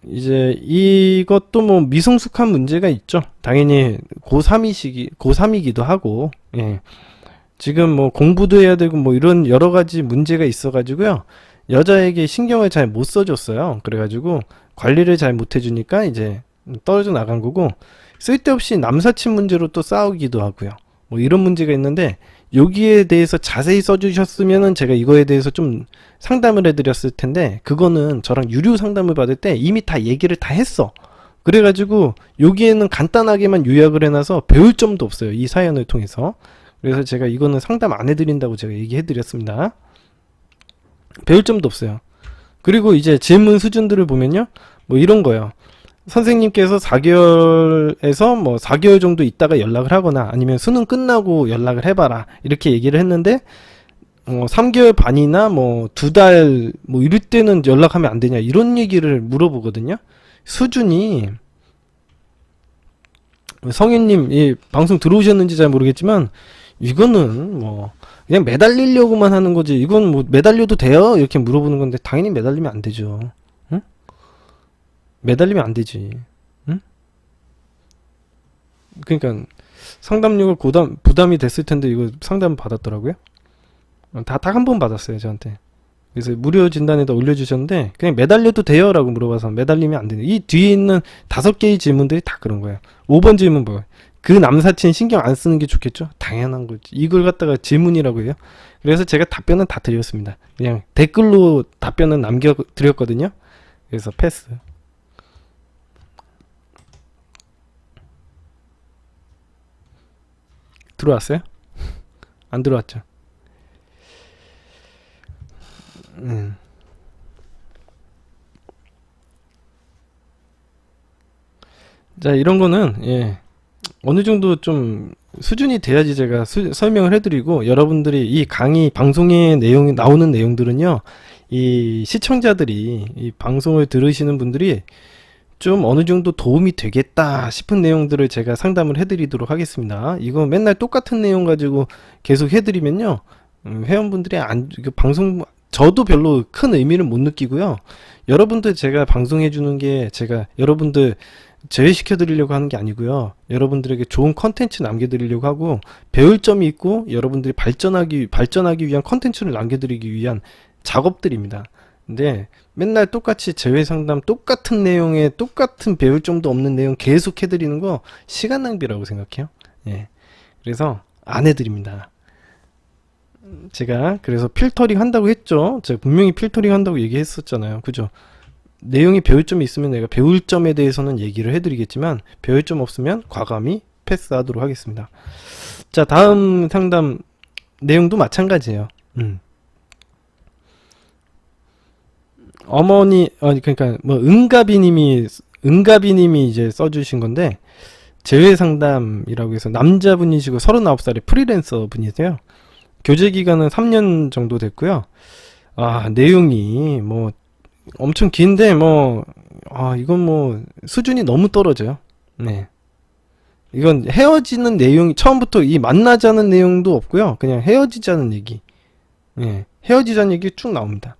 이제 이것도 뭐 미성숙한 문제가 있죠. 당연히 고3이기도 하고, 예. 지금 뭐 공부도 해야 되고 뭐 이런 여러 가지 문제가 있어가지고요. 여자에게 신경을 잘 못 써줬어요. 그래가지고 관리를 잘 못 해주니까 이제 떨어져 나간 거고, 쓸데없이 남사친 문제로 또 싸우기도 하고요. 뭐 이런 문제가 있는데, 여기에 대해서 자세히 써주셨으면은 제가 이거에 대해서 좀 상담을 해드렸을 텐데, 그거는 저랑 유료 상담을 받을 때 이미 다 얘기를 다 했어. 그래가지고 여기에는 간단하게만 요약을 해놔서 배울 점도 없어요, 이 사연을 통해서. 그래서 제가 이거는 상담 안 해드린다고 제가 얘기해드렸습니다. 배울 점도 없어요. 그리고 이제 질문 수준들을 보면요. 뭐 이런 거예요. 선생님께서 4개월에서 뭐 4개월 정도 있다가 연락을 하거나 아니면 수능 끝나고 연락을 해봐라. 이렇게 얘기를 했는데 3개월 반이나 뭐 2달 뭐 이럴 때는 연락하면 안 되냐 이런 얘기를 물어보거든요. 수준이 성윤님 이 방송 들어오셨는지 잘 모르겠지만 이거는 뭐 그냥 매달리려고만 하는 거지. 이건 뭐 매달려도 돼요? 이렇게 물어보는 건데 당연히 매달리면 안 되죠. 응? 매달리면 안 되지. 응? 그러니까 상담료가 부담이 됐을 텐데 이거 상담 받았더라고요. 딱 한 번 받았어요 저한테. 그래서 무료 진단에다 올려주셨는데 그냥 매달려도 돼요? 라고 물어봐서 매달리면 안 되네. 이 뒤에 있는 5개의 질문들이 다 그런 거예요. 5번 질문 뭐예요? 그 남사친 신경 안 쓰는 게 좋겠죠? 당연한 거지. 이걸 갖다가 질문이라고 해요. 그래서 제가 답변은 다 드렸습니다. 그냥 댓글로 답변은 남겨드렸거든요. 그래서 패스. 들어왔어요? 안 들어왔죠? 자, 이런 거는, 예, 어느 정도 좀 수준이 돼야지 제가 설명을 해드리고, 여러분들이 이 강의, 방송에 나오는 내용들은요, 이 시청자들이, 이 방송을 들으시는 분들이 좀 어느 정도 도움이 되겠다 싶은 내용들을 제가 상담을 해드리도록 하겠습니다. 이거 맨날 똑같은 내용 가지고 계속 해드리면요, 회원분들이 방송, 저도 별로 큰 의미를 못 느끼고요. 여러분들 제가 방송해주는 게 제가 여러분들 제외시켜 드리려고 하는 게 아니고요. 여러분들에게 좋은 컨텐츠 남겨드리려고 하고 배울 점이 있고 여러분들이 발전하기 위한 컨텐츠를 남겨드리기 위한 작업들입니다. 근데 맨날 똑같이 제외 상담 똑같은 내용에 똑같은 배울 점도 없는 내용 계속 해드리는 거 시간 낭비라고 생각해요. 예. 그래서 안 해드립니다. 제가 그래서 필터링 한다고 했죠. 제가 분명히 필터링 한다고 얘기했었잖아요. 그죠? 내용이 배울 점이 있으면 내가 배울 점에 대해서는 얘기를 해드리겠지만 배울 점 없으면 과감히 패스하도록 하겠습니다. 자, 다음 상담 내용도 마찬가지예요. 어머니, 그러니까 뭐 은가비님이 이제 써주신 건데 재회 상담이라고 해서 남자분이시고 39살의 프리랜서 분이세요. 교제 기간은 3년 정도 됐고요. 내용이 뭐 엄청 긴데 이건 뭐 수준이 너무 떨어져요. 네. 이건 헤어지는 내용이 처음부터 이 만나자는 내용도 없고요. 그냥 헤어지자는 얘기. 네. 헤어지자는 얘기 쭉 나옵니다.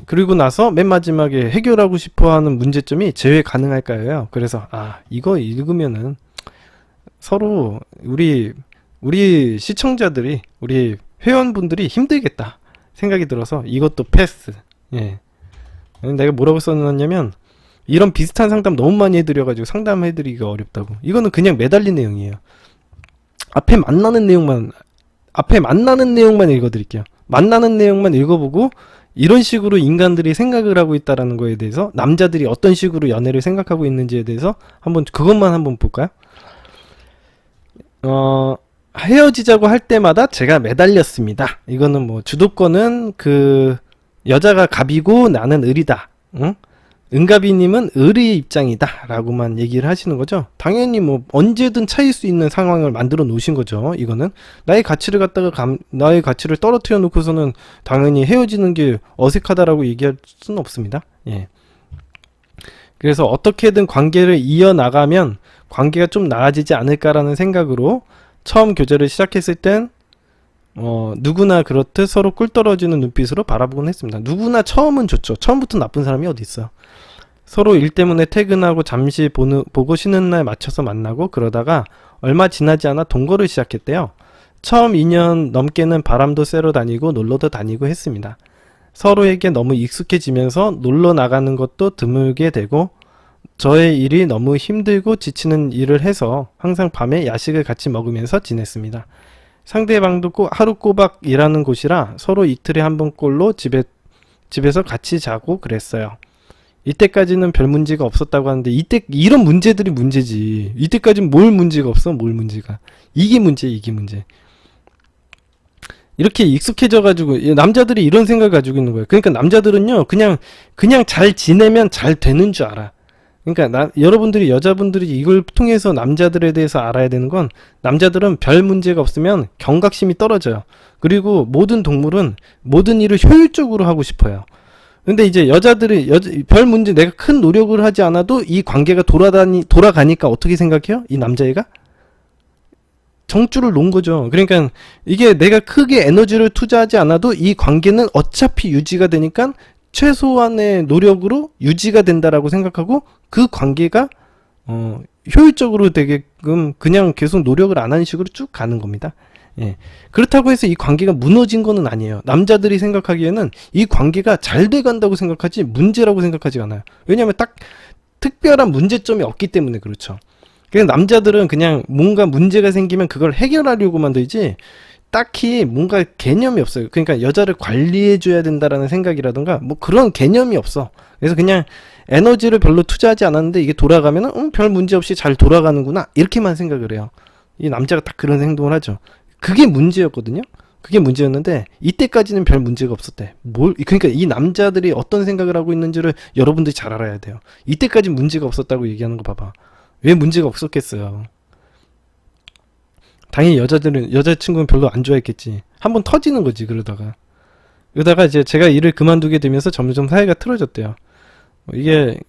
그리고 나서 맨 마지막에 해결하고 싶어 하는 문제점이 재회 가능할까요? 그래서 이거 읽으면은 서로 우리 시청자들이 우리 회원분들이 힘들겠다 생각이 들어서 이것도 패스. 예. 내가 뭐라고 써놨냐면 이런 비슷한 상담 너무 많이 해드려가지고 상담해드리기가 어렵다고. 이거는 그냥 매달린 내용이에요. 앞에 만나는 내용만 읽어드릴게요. 만나는 내용만 읽어보고 이런 식으로 인간들이 생각을 하고 있다라는 거에 대해서 남자들이 어떤 식으로 연애를 생각하고 있는지에 대해서 그것만 한번 볼까요? 헤어지자고 할 때마다 제가 매달렸습니다. 이거는 뭐 주도권은 그 여자가 갑이고 나는 을이다. 응? 은가비님은 을의 입장이다 라고만 얘기를 하시는 거죠. 당연히 뭐 언제든 차일 수 있는 상황을 만들어 놓으신 거죠. 이거는 나의 가치를 나의 가치를 떨어뜨려 놓고서는 당연히 헤어지는 게 어색하다라고 얘기할 수는 없습니다. 예. 그래서 어떻게든 관계를 이어나가면 관계가 좀 나아지지 않을까라는 생각으로 처음 교제를 시작했을 땐 누구나 그렇듯 서로 꿀떨어지는 눈빛으로 바라보곤 했습니다. 누구나 처음은 좋죠. 처음부터 나쁜 사람이 어디 있어. 서로 일 때문에 퇴근하고 잠시 보고 쉬는 날 맞춰서 만나고 그러다가 얼마 지나지 않아 동거를 시작했대요. 처음 2년 넘게는 바람도 쐬러 다니고 놀러도 다니고 했습니다. 서로에게 너무 익숙해지면서 놀러 나가는 것도 드물게 되고 저의 일이 너무 힘들고 지치는 일을 해서 항상 밤에 야식을 같이 먹으면서 지냈습니다. 상대방도 하루 꼬박 일하는 곳이라 서로 이틀에 한 번꼴로 집에서 같이 자고 그랬어요. 이때까지는 별 문제가 없었다고 하는데 이런 문제들이 문제지. 이때까지는 뭘 문제가 없어? 뭘 문제가. 이게 문제. 이렇게 익숙해져가지고 남자들이 이런 생각을 가지고 있는 거예요. 그러니까 남자들은요 그냥 잘 지내면 잘 되는 줄 알아. 그러니까 여러분들이 여자분들이 이걸 통해서 남자들에 대해서 알아야 되는 건 남자들은 별 문제가 없으면 경각심이 떨어져요. 그리고 모든 동물은 모든 일을 효율적으로 하고 싶어요. 근데 이제 여자들이 별 문제 내가 큰 노력을 하지 않아도 이 관계가 돌아가니까 어떻게 생각해요? 이 남자애가? 정줄을 놓은 거죠. 그러니까 이게 내가 크게 에너지를 투자하지 않아도 이 관계는 어차피 유지가 되니까 최소한의 노력으로 유지가 된다라고 생각하고 그 관계가 효율적으로 되게끔 그냥 계속 노력을 안 하는 식으로 쭉 가는 겁니다. 예. 그렇다고 해서 이 관계가 무너진 거는 아니에요. 남자들이 생각하기에는 이 관계가 잘 돼간다고 생각하지 문제라고 생각하지 않아요. 왜냐하면 딱 특별한 문제점이 없기 때문에 그렇죠. 그냥 남자들은 그냥 뭔가 문제가 생기면 그걸 해결하려고만 되지 딱히 뭔가 개념이 없어요. 그러니까 여자를 관리해 줘야 된다라는 생각이라던가 뭐 그런 개념이 없어. 그래서 그냥 에너지를 별로 투자하지 않았는데 이게 돌아가면은 별 문제 없이 잘 돌아가는구나 이렇게만 생각을 해요. 이 남자가 딱 그런 행동을 하죠. 그게 문제였거든요. 그게 문제였는데 이때까지는 별 문제가 없었대. 그러니까 이 남자들이 어떤 생각을 하고 있는지를 여러분들이 잘 알아야 돼요. 이때까지 문제가 없었다고 얘기하는 거 봐봐. 왜 문제가 없었겠어요. 당연히 여자친구는 별로 안 좋아했겠지. 한번 터지는 거지. 그러다가 이제 제가 일을 그만두게 되면서 점점 사이가 틀어졌대요. 이게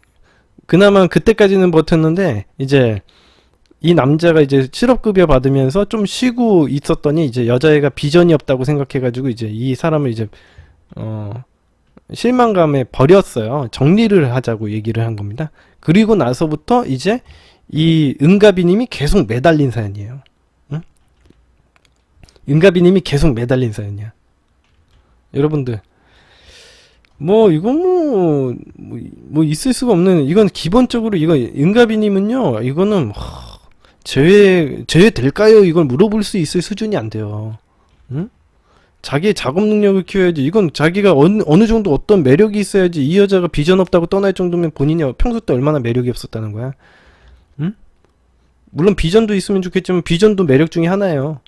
그나마 그때까지는 버텼는데 이제 이 남자가 이제 실업급여 받으면서 좀 쉬고 있었더니 이제 여자애가 비전이 없다고 생각해가지고 이제 이 사람을 이제 실망감에 버렸어요. 정리를 하자고 얘기를 한 겁니다. 그리고 나서부터 이제 이 은가비님이 계속 매달린 사연이에요. 응? 은가비님이 계속 매달린 사연이야. 여러분들 이거 있을 수가 없는, 이건 기본적으로 이거 은가비님은요 이거는 제외 될까요? 이걸 물어볼 수 있을 수준이 안 돼요. 응? 자기의 작업 능력을 키워야지. 이건 자기가 어느 정도 어떤 매력이 있어야지. 이 여자가 비전 없다고 떠날 정도면 본인이 평소 때 얼마나 매력이 없었다는 거야. 응? 물론 비전도 있으면 좋겠지만 비전도 매력 중에 하나예요.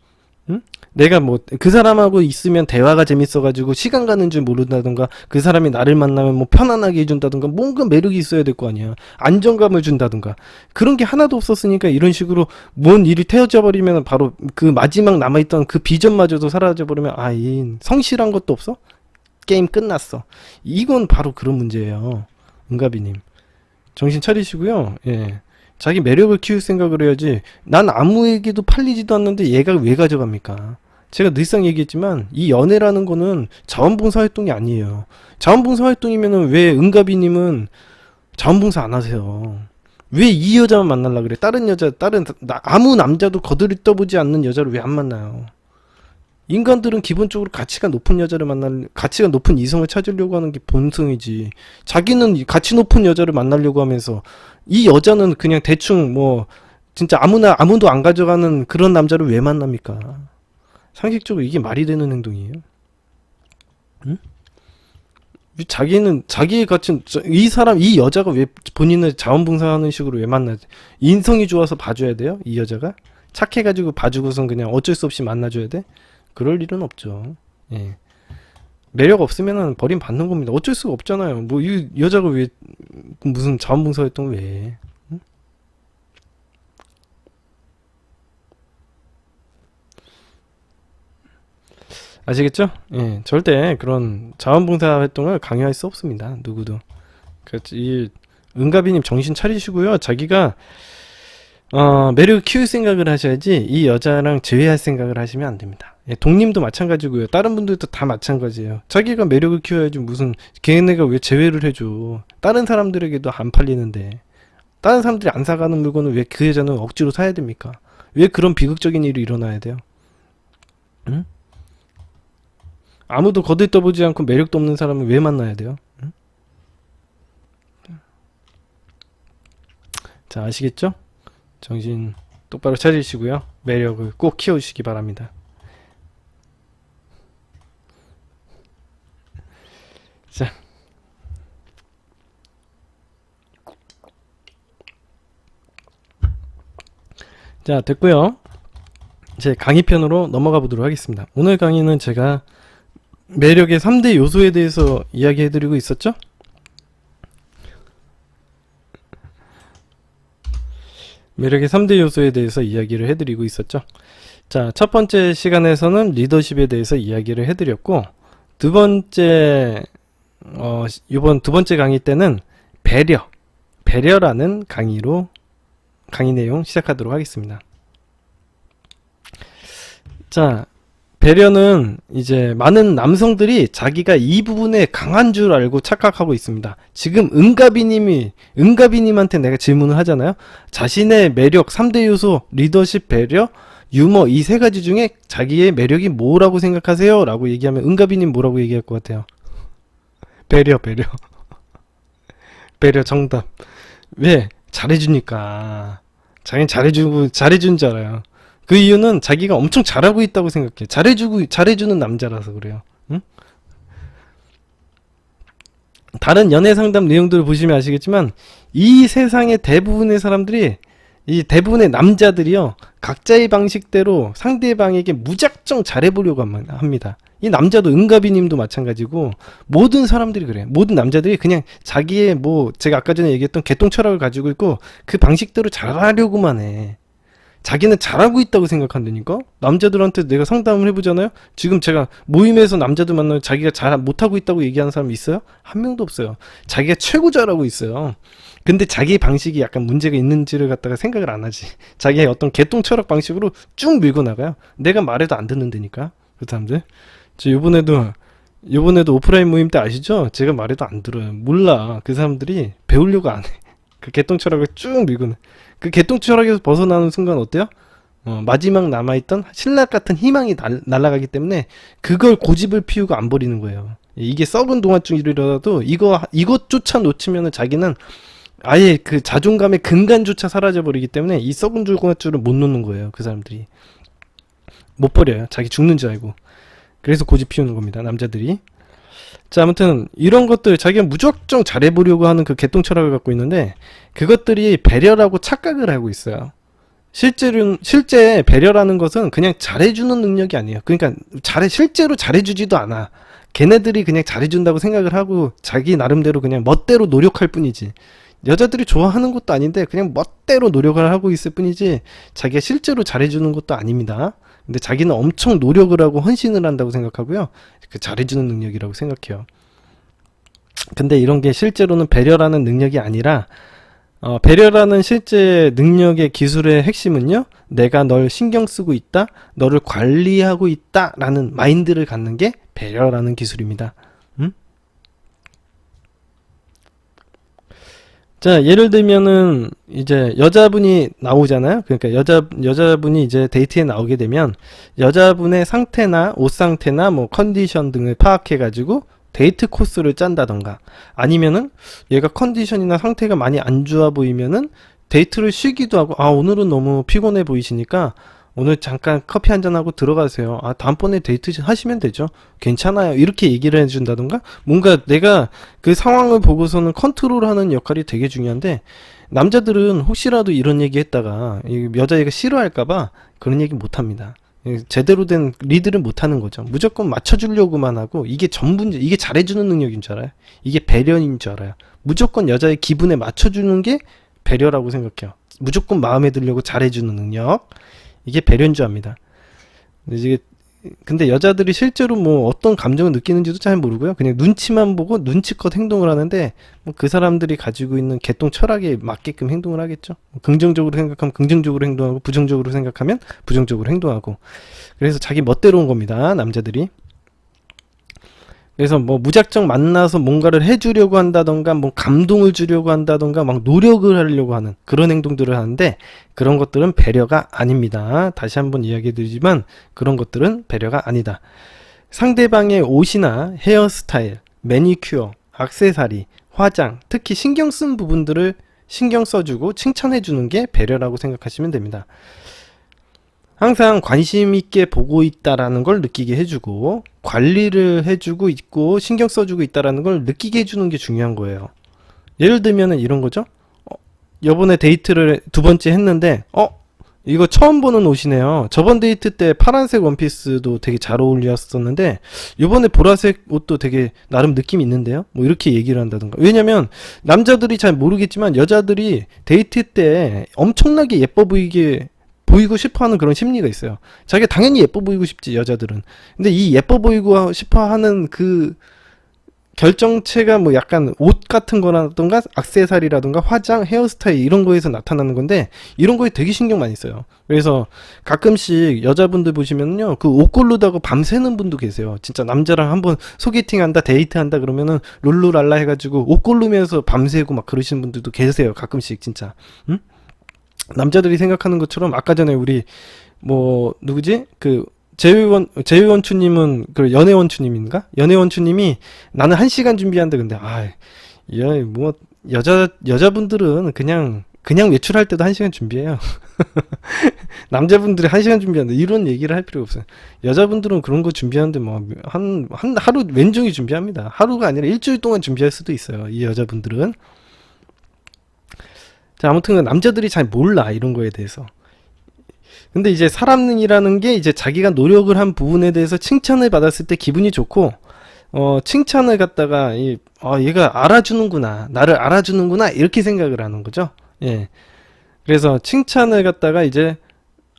응? 내가 그 사람하고 있으면 대화가 재밌어가지고 시간 가는 줄 모른다던가 그 사람이 나를 만나면 편안하게 해준다던가 뭔가 매력이 있어야 될 거 아니야. 안정감을 준다던가 그런 게 하나도 없었으니까 이런 식으로 뭔 일이 태워져 버리면 바로 그 마지막 남아있던 그 비전마저도 사라져 버리면 이 성실한 것도 없어? 게임 끝났어. 이건 바로 그런 문제예요. 은가비님 정신 차리시고요. 예. 자기 매력을 키울 생각을 해야지. 난 아무에게도 팔리지도 않는데 얘가 왜 가져갑니까? 제가 늘상 얘기했지만 이 연애라는 거는 자원봉사 활동이 아니에요. 자원봉사 활동이면은 왜 은가비님은 자원봉사 안 하세요? 왜 이 여자만 만나려고 그래? 아무 남자도 거들이 떠보지 않는 여자를 왜 안 만나요? 인간들은 기본적으로 가치가 높은 가치가 높은 이성을 찾으려고 하는 게 본성이지. 자기는 가치 높은 여자를 만나려고 하면서 이 여자는 그냥 대충 진짜 아무도 안 가져가는 그런 남자를 왜 만납니까? 상식적으로 이게 말이 되는 행동이에요? 응? 자기의 가치는 이 여자가 왜 본인을 자원봉사하는 식으로 왜 만나지? 인성이 좋아서 봐줘야 돼요? 이 여자가? 착해가지고 봐주고선 그냥 어쩔 수 없이 만나줘야 돼? 그럴 일은 없죠. 예. 매력 없으면은 버림받는 겁니다. 어쩔 수가 없잖아요. 이 여자가 왜 무슨 자원봉사 활동을 왜 해? 응? 아시겠죠? 예, 절대 그런 자원봉사 활동을 강요할 수 없습니다. 누구도. 이 은가비님 정신 차리시고요. 자기가 매력을 키울 생각을 하셔야지 이 여자랑 제외할 생각을 하시면 안 됩니다. 예, 독님도 마찬가지고요. 다른 분들도 다 마찬가지예요. 자기가 매력을 키워야지 무슨 걔네가 왜 제외를 해줘. 다른 사람들에게도 안 팔리는데 다른 사람들이 안 사가는 물건을 왜 그 여자는 억지로 사야 됩니까? 왜 그런 비극적인 일이 일어나야 돼요? 응? 아무도 거들떠보지 않고 매력도 없는 사람은 왜 만나야 돼요? 응? 자, 아시겠죠? 정신 똑바로 차리시고요. 매력을 꼭 키워주시기 바랍니다. 자, 됐고요. 이제 강의편으로 넘어가 보도록 하겠습니다. 오늘 강의는 제가 매력의 3대 요소에 대해서 이야기해드리고 있었죠? 매력의 3대 요소에 대해서 이야기를 해드리고 있었죠. 자, 첫 번째 시간에서는 리더십에 대해서 이야기를 해드렸고, 두 번째, 이번 두 번째 강의 때는 배려라는 강의 내용 시작하도록 하겠습니다. 자, 배려는 이제 많은 남성들이 자기가 이 부분에 강한 줄 알고 착각하고 있습니다. 지금 은가비님한테 내가 질문을 하잖아요. 자신의 매력 3대 요소, 리더십, 배려, 유머 이 세 가지 중에 자기의 매력이 뭐라고 생각하세요? 라고 얘기하면 은가비님 뭐라고 얘기할 것 같아요? 배려. 배려 정답. 왜? 잘해주니까. 자기는 잘해주는 줄 알아요. 그 이유는 자기가 엄청 잘하고 있다고 생각해. 잘해주는 남자라서 그래요. 응? 다른 연애 상담 내용들을 보시면 아시겠지만, 이 세상의 대부분의 사람들이, 이 대부분의 남자들이요, 각자의 방식대로 상대방에게 무작정 잘해보려고 합니다. 이 남자도 은가비님도 마찬가지고, 모든 사람들이 그래요. 모든 남자들이 그냥 자기의 제가 아까 전에 얘기했던 개똥 철학을 가지고 있고, 그 방식대로 잘하려고만 해. 자기는 잘하고 있다고 생각한다니까? 남자들한테 내가 상담을 해보잖아요? 지금 제가 모임에서 남자들 만나면 자기가 잘 못하고 있다고 얘기하는 사람 있어요? 한 명도 없어요. 자기가 최고 잘하고 있어요. 근데 자기의 방식이 약간 문제가 있는지를 갖다가 생각을 안 하지. 자기의 어떤 개똥 철학 방식으로 쭉 밀고 나가요. 내가 말해도 안 듣는다니까? 그 사람들. 저 요번에도 오프라인 모임 때 아시죠? 제가 말해도 안 들어요. 몰라. 그 사람들이 배우려고 안 해. 그 개똥 철학을 쭉 밀고 나. 그 개똥 철학에서 벗어나는 순간 어때요? 마지막 남아있던 신락 같은 희망이 날아가기 때문에 그걸 고집을 피우고 안 버리는 거예요. 이게 썩은 동아줄이라도 이것조차 놓치면은 자기는 아예 그 자존감의 근간조차 사라져 버리기 때문에 이 썩은 동아줄을 못 놓는 거예요. 그 사람들이 못 버려요. 자기 죽는 줄 알고. 그래서 고집 피우는 겁니다. 남자들이. 자, 아무튼 이런 것들 자기가 무작정 잘해보려고 하는 그 개똥 철학을 갖고 있는데, 그것들이 배려라고 착각을 하고 있어요. 실제 배려라는 것은 그냥 잘해주는 능력이 아니에요. 그러니까 실제로 잘해주지도 않아. 걔네들이 그냥 잘해준다고 생각을 하고 자기 나름대로 그냥 멋대로 노력할 뿐이지. 여자들이 좋아하는 것도 아닌데 그냥 멋대로 노력을 하고 있을 뿐이지 자기가 실제로 잘해주는 것도 아닙니다. 근데 자기는 엄청 노력을 하고 헌신을 한다고 생각하고요. 그 잘해주는 능력이라고 생각해요. 근데 이런 게 실제로는 배려라는 능력이 아니라, 배려라는 실제 능력의 기술의 핵심은요, 내가 널 신경 쓰고 있다, 너를 관리하고 있다 라는 마인드를 갖는 게 배려라는 기술입니다. 자, 예를 들면은 이제 여자분이 나오잖아요. 그러니까 여자분이 이제 데이트에 나오게 되면 여자분의 상태나 옷 상태나 컨디션 등을 파악해 가지고 데이트 코스를 짠다던가, 아니면은 얘가 컨디션이나 상태가 많이 안 좋아 보이면은 데이트를 쉬기도 하고, 오늘은 너무 피곤해 보이시니까 오늘 잠깐 커피 한잔하고 들어가세요. 다음번에 데이트 하시면 되죠. 괜찮아요. 이렇게 얘기를 해준다던가, 뭔가 내가 그 상황을 보고서는 컨트롤하는 역할이 되게 중요한데, 남자들은 혹시라도 이런 얘기 했다가 여자애가 싫어할까봐 그런 얘기 못합니다. 제대로 된 리드를 못하는 거죠. 무조건 맞춰주려고만 하고, 이게 이게 잘해주는 능력인 줄 알아요. 이게 배려인 줄 알아요. 무조건 여자의 기분에 맞춰주는 게 배려라고 생각해요. 무조건 마음에 들려고 잘해주는 능력, 이게 배려인 줄 압니다. 근데 여자들이 실제로 어떤 감정을 느끼는지도 잘 모르고요. 그냥 눈치만 보고 눈치껏 행동을 하는데, 그 사람들이 가지고 있는 개똥 철학에 맞게끔 행동을 하겠죠. 긍정적으로 생각하면 긍정적으로 행동하고, 부정적으로 생각하면 부정적으로 행동하고. 그래서 자기 멋대로 온 겁니다, 남자들이. 그래서 무작정 만나서 뭔가를 해주려고 한다던가, 감동을 주려고 한다던가, 막 노력을 하려고 하는 그런 행동들을 하는데, 그런 것들은 배려가 아닙니다. 다시 한번 이야기해 드리지만 그런 것들은 배려가 아니다. 상대방의 옷이나 헤어스타일, 매니큐어, 액세서리, 화장, 특히 신경 쓴 부분들을 신경 써주고 칭찬해 주는 게 배려라고 생각하시면 됩니다. 항상 관심 있게 보고 있다라는 걸 느끼게 해주고, 관리를 해주고 있고 신경 써주고 있다라는 걸 느끼게 해주는 게 중요한 거예요. 예를 들면은 이런 거죠. 요번에 데이트를 두 번째 했는데 이거 처음 보는 옷이네요. 저번 데이트 때 파란색 원피스도 되게 잘 어울렸었는데 이번에 보라색 옷도 되게 나름 느낌이 있는데요. 뭐 이렇게 얘기를 한다던가. 왜냐면 남자들이 잘 모르겠지만 여자들이 데이트 때 엄청나게 예뻐 보이고 싶어하는 그런 심리가 있어요. 자기가 당연히 예뻐 보이고 싶지, 여자들은. 근데 이 예뻐 보이고 싶어하는 그 결정체가 뭐 약간 옷 같은 거라던가 액세서리라던가 화장, 헤어스타일 이런 거에서 나타나는 건데 이런 거에 되게 신경 많이 써요. 그래서 가끔씩 여자분들 보시면요, 그 옷 고르다가 밤새는 분도 계세요. 진짜 남자랑 한번 소개팅한다, 데이트한다 그러면은 룰루랄라 해가지고 옷 고르면서 밤새고 막 그러시는 분들도 계세요. 가끔씩 진짜. 응? 남자들이 생각하는 것처럼 아까 전에 우리 뭐 누구지? 그 재회원추님은 그 연애원추님인가? 연애원추님이 나는 1시간 준비한다. 근데 뭐 여자분들은 그냥 외출할 때도 1시간 준비해요. 남자분들이 1시간 준비한다 이런 얘기를 할 필요 없어요. 여자분들은 그런 거 준비하는데 뭐 한 하루 왼종일 준비합니다. 하루가 아니라 일주일 동안 준비할 수도 있어요. 이 여자분들은. 자, 아무튼 남자들이 잘 몰라 이런 거에 대해서. 근데 이제 사람이라는 게 이제 자기가 노력을 한 부분에 대해서 칭찬을 받았을 때 기분이 좋고, 칭찬을 갖다가 얘가 알아주는구나, 나를 알아주는구나 이렇게 생각을 하는 거죠. 예. 그래서 칭찬을 갖다가 이제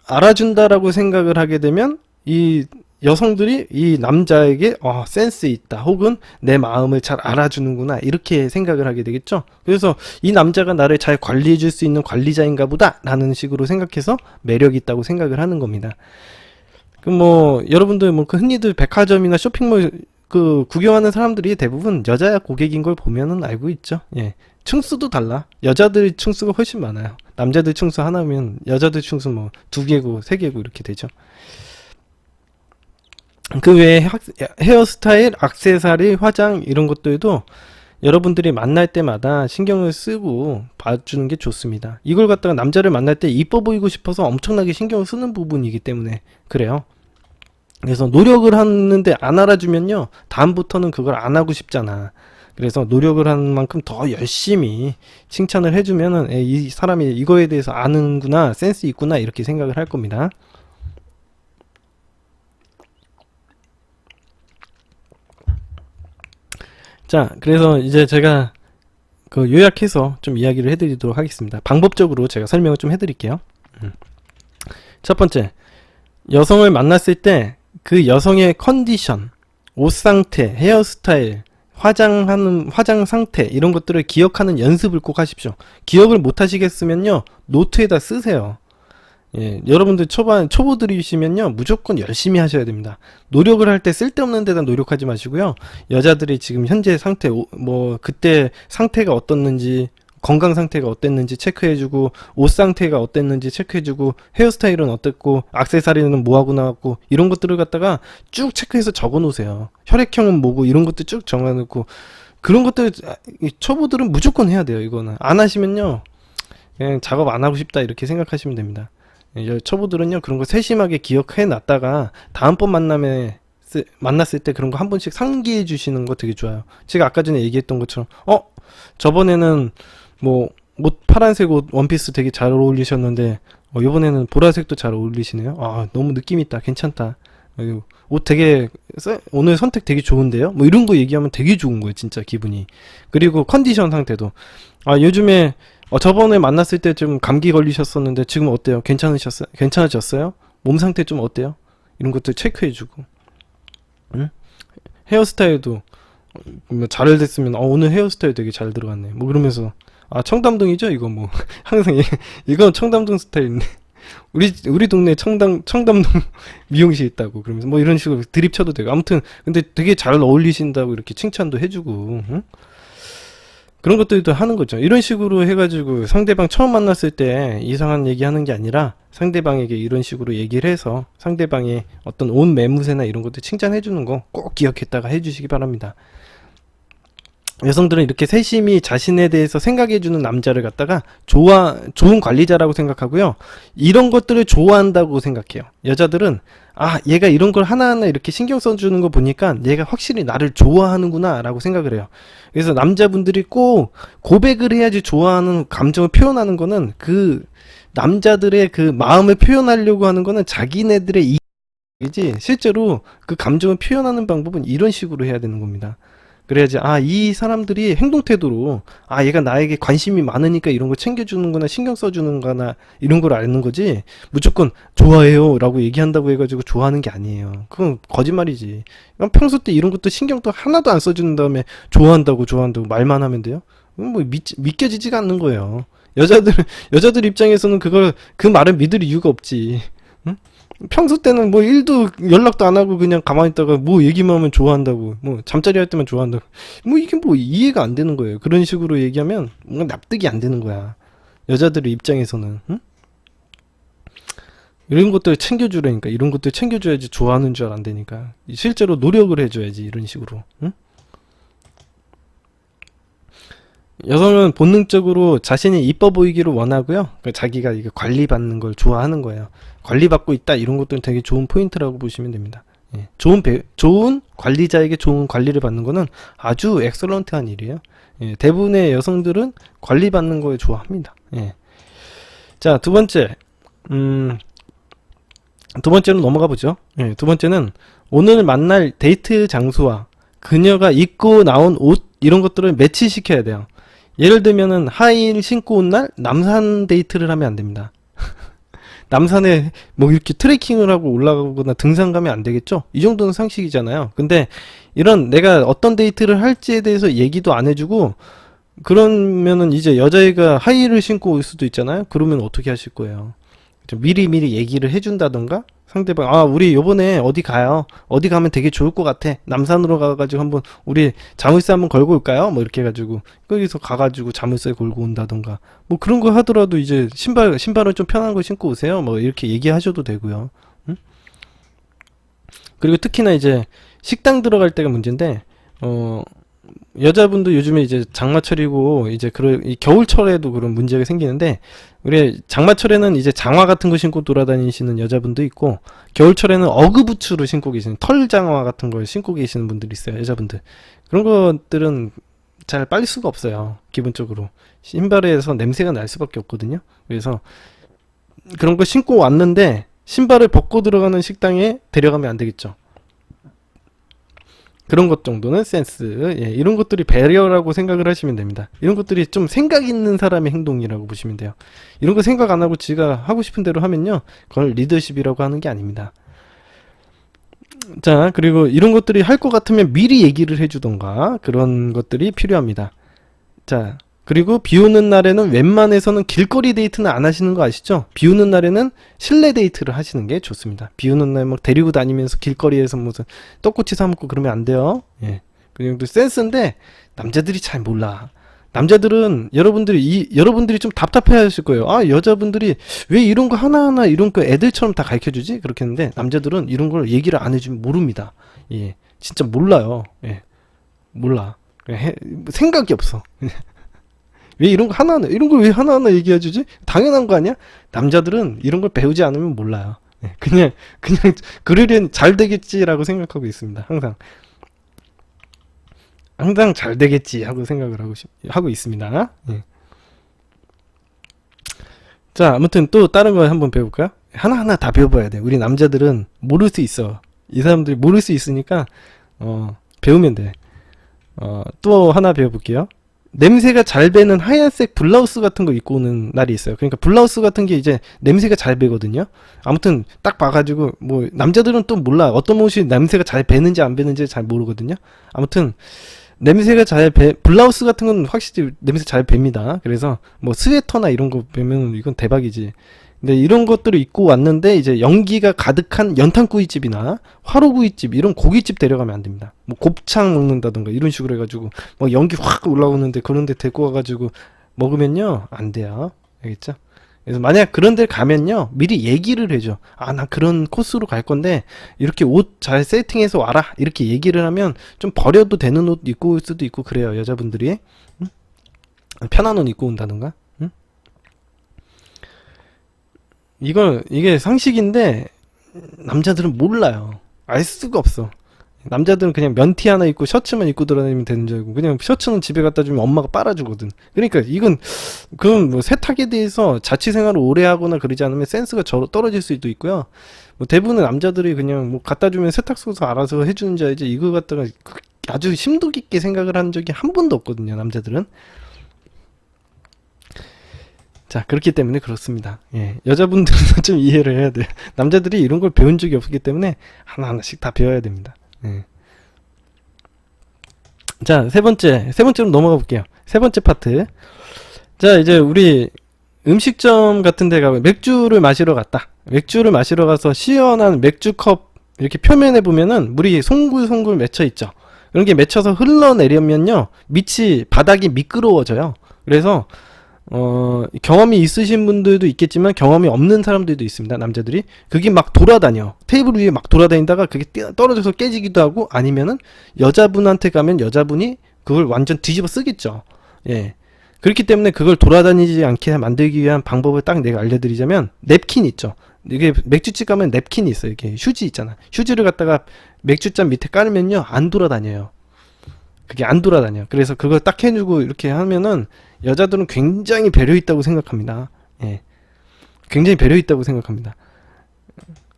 알아준다라고 생각을 하게 되면 이 여성들이 이 남자에게 센스 있다 혹은 내 마음을 잘 알아주는구나 이렇게 생각을 하게 되겠죠. 그래서 이 남자가 나를 잘 관리해 줄 수 있는 관리자인가 보다 라는 식으로 생각해서 매력 있다고 생각을 하는 겁니다. 그 뭐 여러분들 뭐 그 흔히들 백화점이나 쇼핑몰 그 구경하는 사람들이 대부분 여자 고객인 걸 보면은 알고 있죠. 예. 층수도 달라. 여자들 층수가 훨씬 많아요. 남자들 층수 하나면 여자들 층수 뭐 2개고 3개고 이렇게 되죠. 그 외에 헤어스타일, 액세서리, 화장 이런 것들도 여러분들이 만날 때마다 신경을 쓰고 봐주는 게 좋습니다. 이걸 갖다가 남자를 만날 때 이뻐 보이고 싶어서 엄청나게 신경을 쓰는 부분이기 때문에 그래요. 그래서 노력을 하는데 안 알아주면요, 다음부터는 그걸 안 하고 싶잖아. 그래서 노력을 하는 만큼 더 열심히 칭찬을 해주면은 이 사람이 이거에 대해서 아는구나, 센스 있구나 이렇게 생각을 할 겁니다. 자, 그래서 이제 제가 그 요약해서 좀 이야기를 해드리도록 하겠습니다. 방법적으로 제가 설명을 좀 해드릴게요. 첫 번째, 여성을 만났을 때 그 여성의 컨디션, 옷 상태, 헤어스타일, 화장 상태 이런 것들을 기억하는 연습을 꼭 하십시오. 기억을 못 하시겠으면요, 노트에다 쓰세요. 예, 여러분들 초보들이시면요, 무조건 열심히 하셔야 됩니다. 노력을 할 때 쓸데없는 데다 노력하지 마시고요. 여자들이 지금 현재 상태, 뭐, 그때 상태가 어떻는지, 건강 상태가 어땠는지 체크해주고, 옷 상태가 어땠는지 체크해주고, 헤어스타일은 어땠고, 액세서리는 뭐하고 나왔고, 이런 것들을 갖다가 쭉 체크해서 적어 놓으세요. 혈액형은 뭐고, 이런 것들 쭉 정해 놓고, 그런 것들, 초보들은 무조건 해야 돼요, 이거는. 안 하시면요, 그냥 작업 안 하고 싶다, 이렇게 생각하시면 됩니다. 초보들은요, 그런 거 세심하게 기억해 놨다가 다음번 만났을 때 그런 거 한 번씩 상기해 주시는 거 되게 좋아요. 제가 아까 전에 얘기했던 것처럼 저번에는 뭐 파란색 옷 원피스 되게 잘 어울리셨는데 이번에는 보라색도 잘 어울리시네요. 너무 느낌 있다, 괜찮다, 옷 되게 오늘 선택 되게 좋은데요, 뭐 이런 거 얘기하면 되게 좋은 거예요, 진짜 기분이. 그리고 컨디션 상태도 요즘에 저번에 만났을 때 좀 감기 걸리셨었는데 지금 어때요? 괜찮아졌어요? 몸 상태 좀 어때요? 이런 것들 체크해주고, 응? 헤어스타일도 뭐 잘 됐으면 오늘 헤어스타일 되게 잘 들어갔네, 뭐 그러면서 청담동이죠 이거 뭐 항상 이건 청담동 스타일인데 우리 동네 청담동 미용실 있다고 그러면서 뭐 이런 식으로 드립 쳐도 되고, 아무튼 근데 되게 잘 어울리신다고 이렇게 칭찬도 해주고, 응? 그런 것들도 하는 거죠. 이런 식으로 해가지고 상대방 처음 만났을 때 이상한 얘기 하는 게 아니라 상대방에게 이런 식으로 얘기를 해서 상대방의 어떤 옷 매무새나 이런 것들 칭찬해 주는 거 꼭 기억했다가 해주시기 바랍니다. 여성들은 이렇게 세심히 자신에 대해서 생각해주는 남자를 갖다가 좋은 관리자라고 생각하고요. 이런 것들을 좋아한다고 생각해요. 여자들은 얘가 이런 걸 하나하나 이렇게 신경 써주는 거 보니까 얘가 확실히 나를 좋아하는구나 라고 생각을 해요. 그래서 남자분들이 꼭 고백을 해야지 좋아하는 감정을 표현하는 거는 그 남자들의 그 마음을 표현하려고 하는 거는 자기네들의 이지, 실제로 그 감정을 표현하는 방법은 이런 식으로 해야 되는 겁니다. 그래야지, 아, 이 사람들이 행동 태도로, 아, 얘가 나에게 관심이 많으니까 이런 거 챙겨주는구나, 신경 써주는구나, 이런 걸 아는 거지, 무조건 좋아해요 라고 얘기한다고 해가지고 좋아하는 게 아니에요. 그건 거짓말이지. 평소 때 이런 것도 신경도 하나도 안 써주는 다음에 좋아한다고 말만 하면 돼요? 뭐 믿겨지지가 않는 거예요. 여자들 입장에서는 그 말을 믿을 이유가 없지. 응? 평소 때는 뭐 일도 연락도 안 하고 그냥 가만히 있다가 뭐 얘기만 하면 좋아한다고, 뭐 잠자리 할 때만 좋아한다고, 뭐 이게 뭐 이해가 안 되는 거예요. 그런 식으로 얘기하면 뭔가 납득이 안 되는 거야, 여자들의 입장에서는. 응? 이런 것들 챙겨주라니까. 이런 것들 챙겨줘야지 좋아하는 줄 안 되니까. 실제로 노력을 해줘야지, 이런 식으로. 응? 여성은 본능적으로 자신이 이뻐 보이기를 원하고요. 그러니까 자기가 이게 관리받는 걸 좋아하는 거예요. 관리받고 있다, 이런 것들은 되게 좋은 포인트라고 보시면 됩니다. 예. 좋은 관리자에게 좋은 관리를 받는 거는 아주 엑설런트한 일이에요. 예. 대부분의 여성들은 관리받는 걸 좋아합니다. 예. 자, 두 번째로 넘어가 보죠. 예. 두 번째는 오늘 만날 데이트 장소와 그녀가 입고 나온 옷, 이런 것들을 매치시켜야 돼요. 예를 들면은 하이힐 신고 온 날 남산 데이트를 하면 안 됩니다. 남산에 뭐 이렇게 트레킹을 하고 올라가거나 등산 가면 안 되겠죠? 이 정도는 상식이잖아요. 근데 이런 내가 어떤 데이트를 할지에 대해서 얘기도 안 해주고, 그러면은 이제 여자애가 하이힐을 신고 올 수도 있잖아요. 그러면 어떻게 하실 거예요? 미리 얘기를 해준다던가, 상대방, 아, 우리 요번에 어디 가요? 어디 가면 되게 좋을 것 같아. 남산으로 가가지고 한번 우리 자물쇠 한번 걸고 올까요? 뭐 이렇게 해가지고 거기서 가가지고 자물쇠 걸고 온다던가, 뭐 그런 거 하더라도 이제 신발을 좀 편한 거 신고 오세요. 뭐 이렇게 얘기하셔도 되고요. 응? 그리고 특히나 이제 식당 들어갈 때가 문제인데, 여자분도 요즘에 이제 장마철이고 이제 이 겨울철에도 그런 문제가 생기는데, 우리 장마철에는 이제 장화 같은 거 신고 돌아다니시는 여자분도 있고, 겨울철에는 어그부츠를 신고 계시는, 털 장화 같은 걸 신고 계시는 분들이 있어요, 여자분들. 그런 것들은 잘 빨릴 수가 없어요. 기본적으로 신발에서 냄새가 날 수밖에 없거든요. 그래서 그런 거 신고 왔는데 신발을 벗고 들어가는 식당에 데려가면 안 되겠죠. 그런 것 정도는 센스, 예, 이런 것들이 배려라고 생각을 하시면 됩니다. 이런 것들이 좀 생각 있는 사람의 행동이라고 보시면 돼요. 이런 거 생각 안 하고 지가 하고 싶은 대로 하면요, 그걸 리더십이라고 하는 게 아닙니다. 자, 그리고 이런 것들이 할 것 같으면 미리 얘기를 해주던가, 그런 것들이 필요합니다. 자, 그리고 비 오는 날에는 웬만해서는 길거리 데이트는 안 하시는 거 아시죠? 비 오는 날에는 실내 데이트를 하시는 게 좋습니다. 비 오는 날 막 데리고 다니면서 길거리에서 무슨 떡꼬치 사 먹고 그러면 안 돼요. 예. 그 정도 센스인데 남자들이 잘 몰라. 남자들은 여러분들이 좀 답답해 하실 거예요. 아, 여자분들이 왜 이런 거 하나하나 이런 거 애들처럼 다 가르쳐 주지? 그렇게 했는데, 남자들은 이런 걸 얘기를 안 해주면 모릅니다. 예. 진짜 몰라요. 예. 몰라. 생각이 없어. 왜 이런 거 하나하나, 이런 걸 왜 하나하나 얘기해 주지? 당연한 거 아니야? 남자들은 이런 걸 배우지 않으면 몰라요. 예. 그냥 그러려니 잘 되겠지라고 생각하고 있습니다. 항상 잘 되겠지 하고 생각을 하고 있습니다. 예. 자, 아무튼 또 다른 거 한번 배워볼까요? 하나하나 다 배워봐야 돼. 우리 남자들은 모를 수 있어. 이 사람들이 모를 수 있으니까 배우면 돼. 또 하나 배워볼게요. 냄새가 잘 배는 하얀색 블라우스 같은 거 입고 오는 날이 있어요. 그러니까 블라우스 같은 게 이제 냄새가 잘 배거든요. 아무튼 딱 봐가지고, 뭐 남자들은 또 몰라. 어떤 옷이 냄새가 잘 배는지 안 배는지 잘 모르거든요. 아무튼 블라우스 같은 건 확실히 냄새 잘 뵱니다. 그래서 뭐 스웨터나 이런 거 배면 이건 대박이지. 근데 이런 것들을 입고 왔는데 이제 연기가 가득한 연탄구이집이나 화로구이집, 이런 고깃집 데려가면 안 됩니다. 뭐 곱창 먹는다던가 이런 식으로 해가지고 막 연기 확 올라오는데 그런 데 데리고 와가지고 먹으면요, 안 돼요. 알겠죠? 그래서 만약 그런 데 가면요, 미리 얘기를 해줘. 아, 나 그런 코스로 갈 건데 이렇게 옷 잘 세팅해서 와라, 이렇게 얘기를 하면 좀 버려도 되는 옷 입고 올 수도 있고 그래요, 여자분들이. 응? 편한 옷 입고 온다던가. 응? 이게 상식인데 남자들은 몰라요. 알 수가 없어. 남자들은 그냥 면티 하나 입고 셔츠만 입고 돌아다니면 되는 줄 알고 그냥 셔츠는 집에 갖다 주면 엄마가 빨아주거든. 그러니까 이건 그건 뭐 세탁에 대해서 자취 생활을 오래 하거나 그러지 않으면 센스가 떨어질 수도 있고요. 뭐 대부분의 남자들이 그냥 뭐 갖다 주면 세탁소에서 알아서 해주는 줄 알지 이거 갖다가 아주 심도 깊게 생각을 한 적이 한 번도 없거든요. 남자들은. 자, 그렇기 때문에 그렇습니다. 예, 여자분들은 좀 이해를 해야 돼요. 남자들이 이런 걸 배운 적이 없기 때문에 하나하나씩 다 배워야 됩니다. 예. 자, 세 번째로 넘어가 볼게요. 세 번째 파트. 자, 이제 우리 음식점 같은 데 가고 맥주를 마시러 갔다. 맥주를 마시러 가서 시원한 맥주컵 이렇게 표면에 보면은 물이 송글송글 맺혀 있죠. 그런 게 맺혀서 흘러내려면요, 바닥이 미끄러워져요. 그래서 경험이 있으신 분들도 있겠지만 경험이 없는 사람들도 있습니다. 남자들이 그게 막 돌아다녀 테이블 위에 막 돌아다니다가 그게 떨어져서 깨지기도 하고, 아니면은 여자분한테 가면 여자분이 그걸 완전 뒤집어 쓰겠죠. 예, 그렇기 때문에 그걸 돌아다니지 않게 만들기 위한 방법을 딱 내가 알려드리자면, 냅킨 있죠. 이게 맥주집 가면 냅킨이 있어요. 이게 휴지 있잖아. 휴지를 갖다가 맥주잔 밑에 깔으면요, 안 돌아다녀요. 그게 안 돌아다녀. 그래서 그걸 딱 해주고 이렇게 하면은 여자들은 굉장히 배려 있다고 생각합니다. 예, 굉장히 배려 있다고 생각합니다.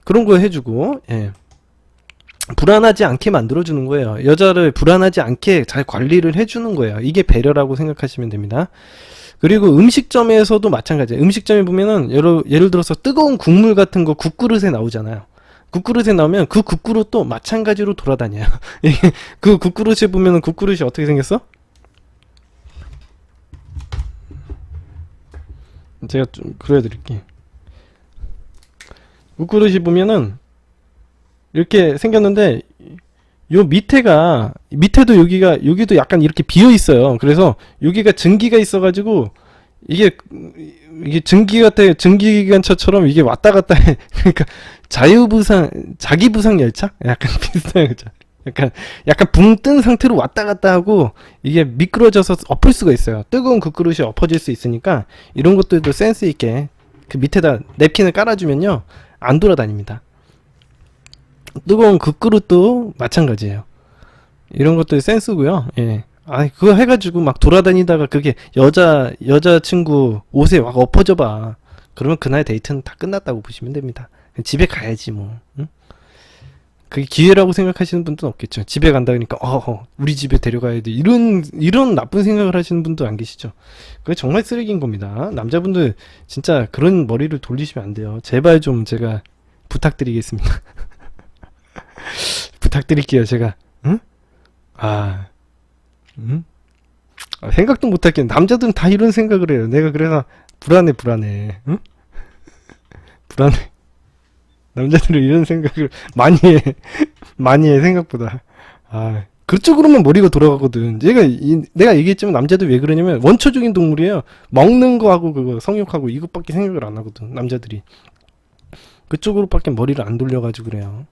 그런 거 해주고, 예, 불안하지 않게 만들어주는 거예요. 여자를 불안하지 않게 잘 관리를 해주는 거예요. 이게 배려라고 생각하시면 됩니다. 그리고 음식점에서도 마찬가지예요. 음식점에 보면은 예를 들어서 뜨거운 국물 같은 거 국그릇에 나오잖아요. 국그릇에 나오면 그 국그릇도 마찬가지로 돌아다녀요. 그 국그릇에 보면은 국그릇이 어떻게 생겼어? 제가 좀 그려드릴게요. 국그릇이 보면은 이렇게 생겼는데, 요 밑에도 여기도 약간 이렇게 비어 있어요. 그래서 여기가 증기가 있어가지고 이게 증기기관차처럼 이게 왔다 갔다 해. 그러니까 자기부상 열차? 약간 비슷한 거죠. 약간 붕 뜬 상태로 왔다 갔다 하고 이게 미끄러져서 엎을 수가 있어요. 뜨거운 그 그릇이 엎어질 수 있으니까 이런 것들도 센스 있게 그 밑에다 냅킨을 깔아주면요, 안 돌아다닙니다. 뜨거운 그 그릇도 마찬가지예요. 이런 것도 센스고요. 예. 그거 해가지고 막 돌아다니다가 그게 여자친구 옷에 막 엎어져 봐. 그러면 그날 데이트는 다 끝났다고 보시면 됩니다. 집에 가야지 뭐. 응? 그게 기회라고 생각하시는 분들은 없겠죠. 집에 간다 그러니까 우리 집에 데려가야 돼. 이런 나쁜 생각을 하시는 분도 안 계시죠. 그게 정말 쓰레기인 겁니다. 남자분들 진짜 그런 머리를 돌리시면 안 돼요. 제발 좀 제가 부탁드리겠습니다. 부탁드릴게요, 제가. 응? 응? 생각도 못할게. 남자들은 다 이런 생각을 해요. 내가 그래서 불안해. 응? 불안해. 남자들은 이런 생각을 많이 해, 생각보다. 그쪽으로만 머리가 돌아가거든. 내가 얘기했지만 남자들 왜 그러냐면 원초적인 동물이에요. 먹는 거하고 그거 성욕하고 이것밖에 생각을 안 하거든, 남자들이. 그쪽으로밖에 머리를 안 돌려가지고 그래요.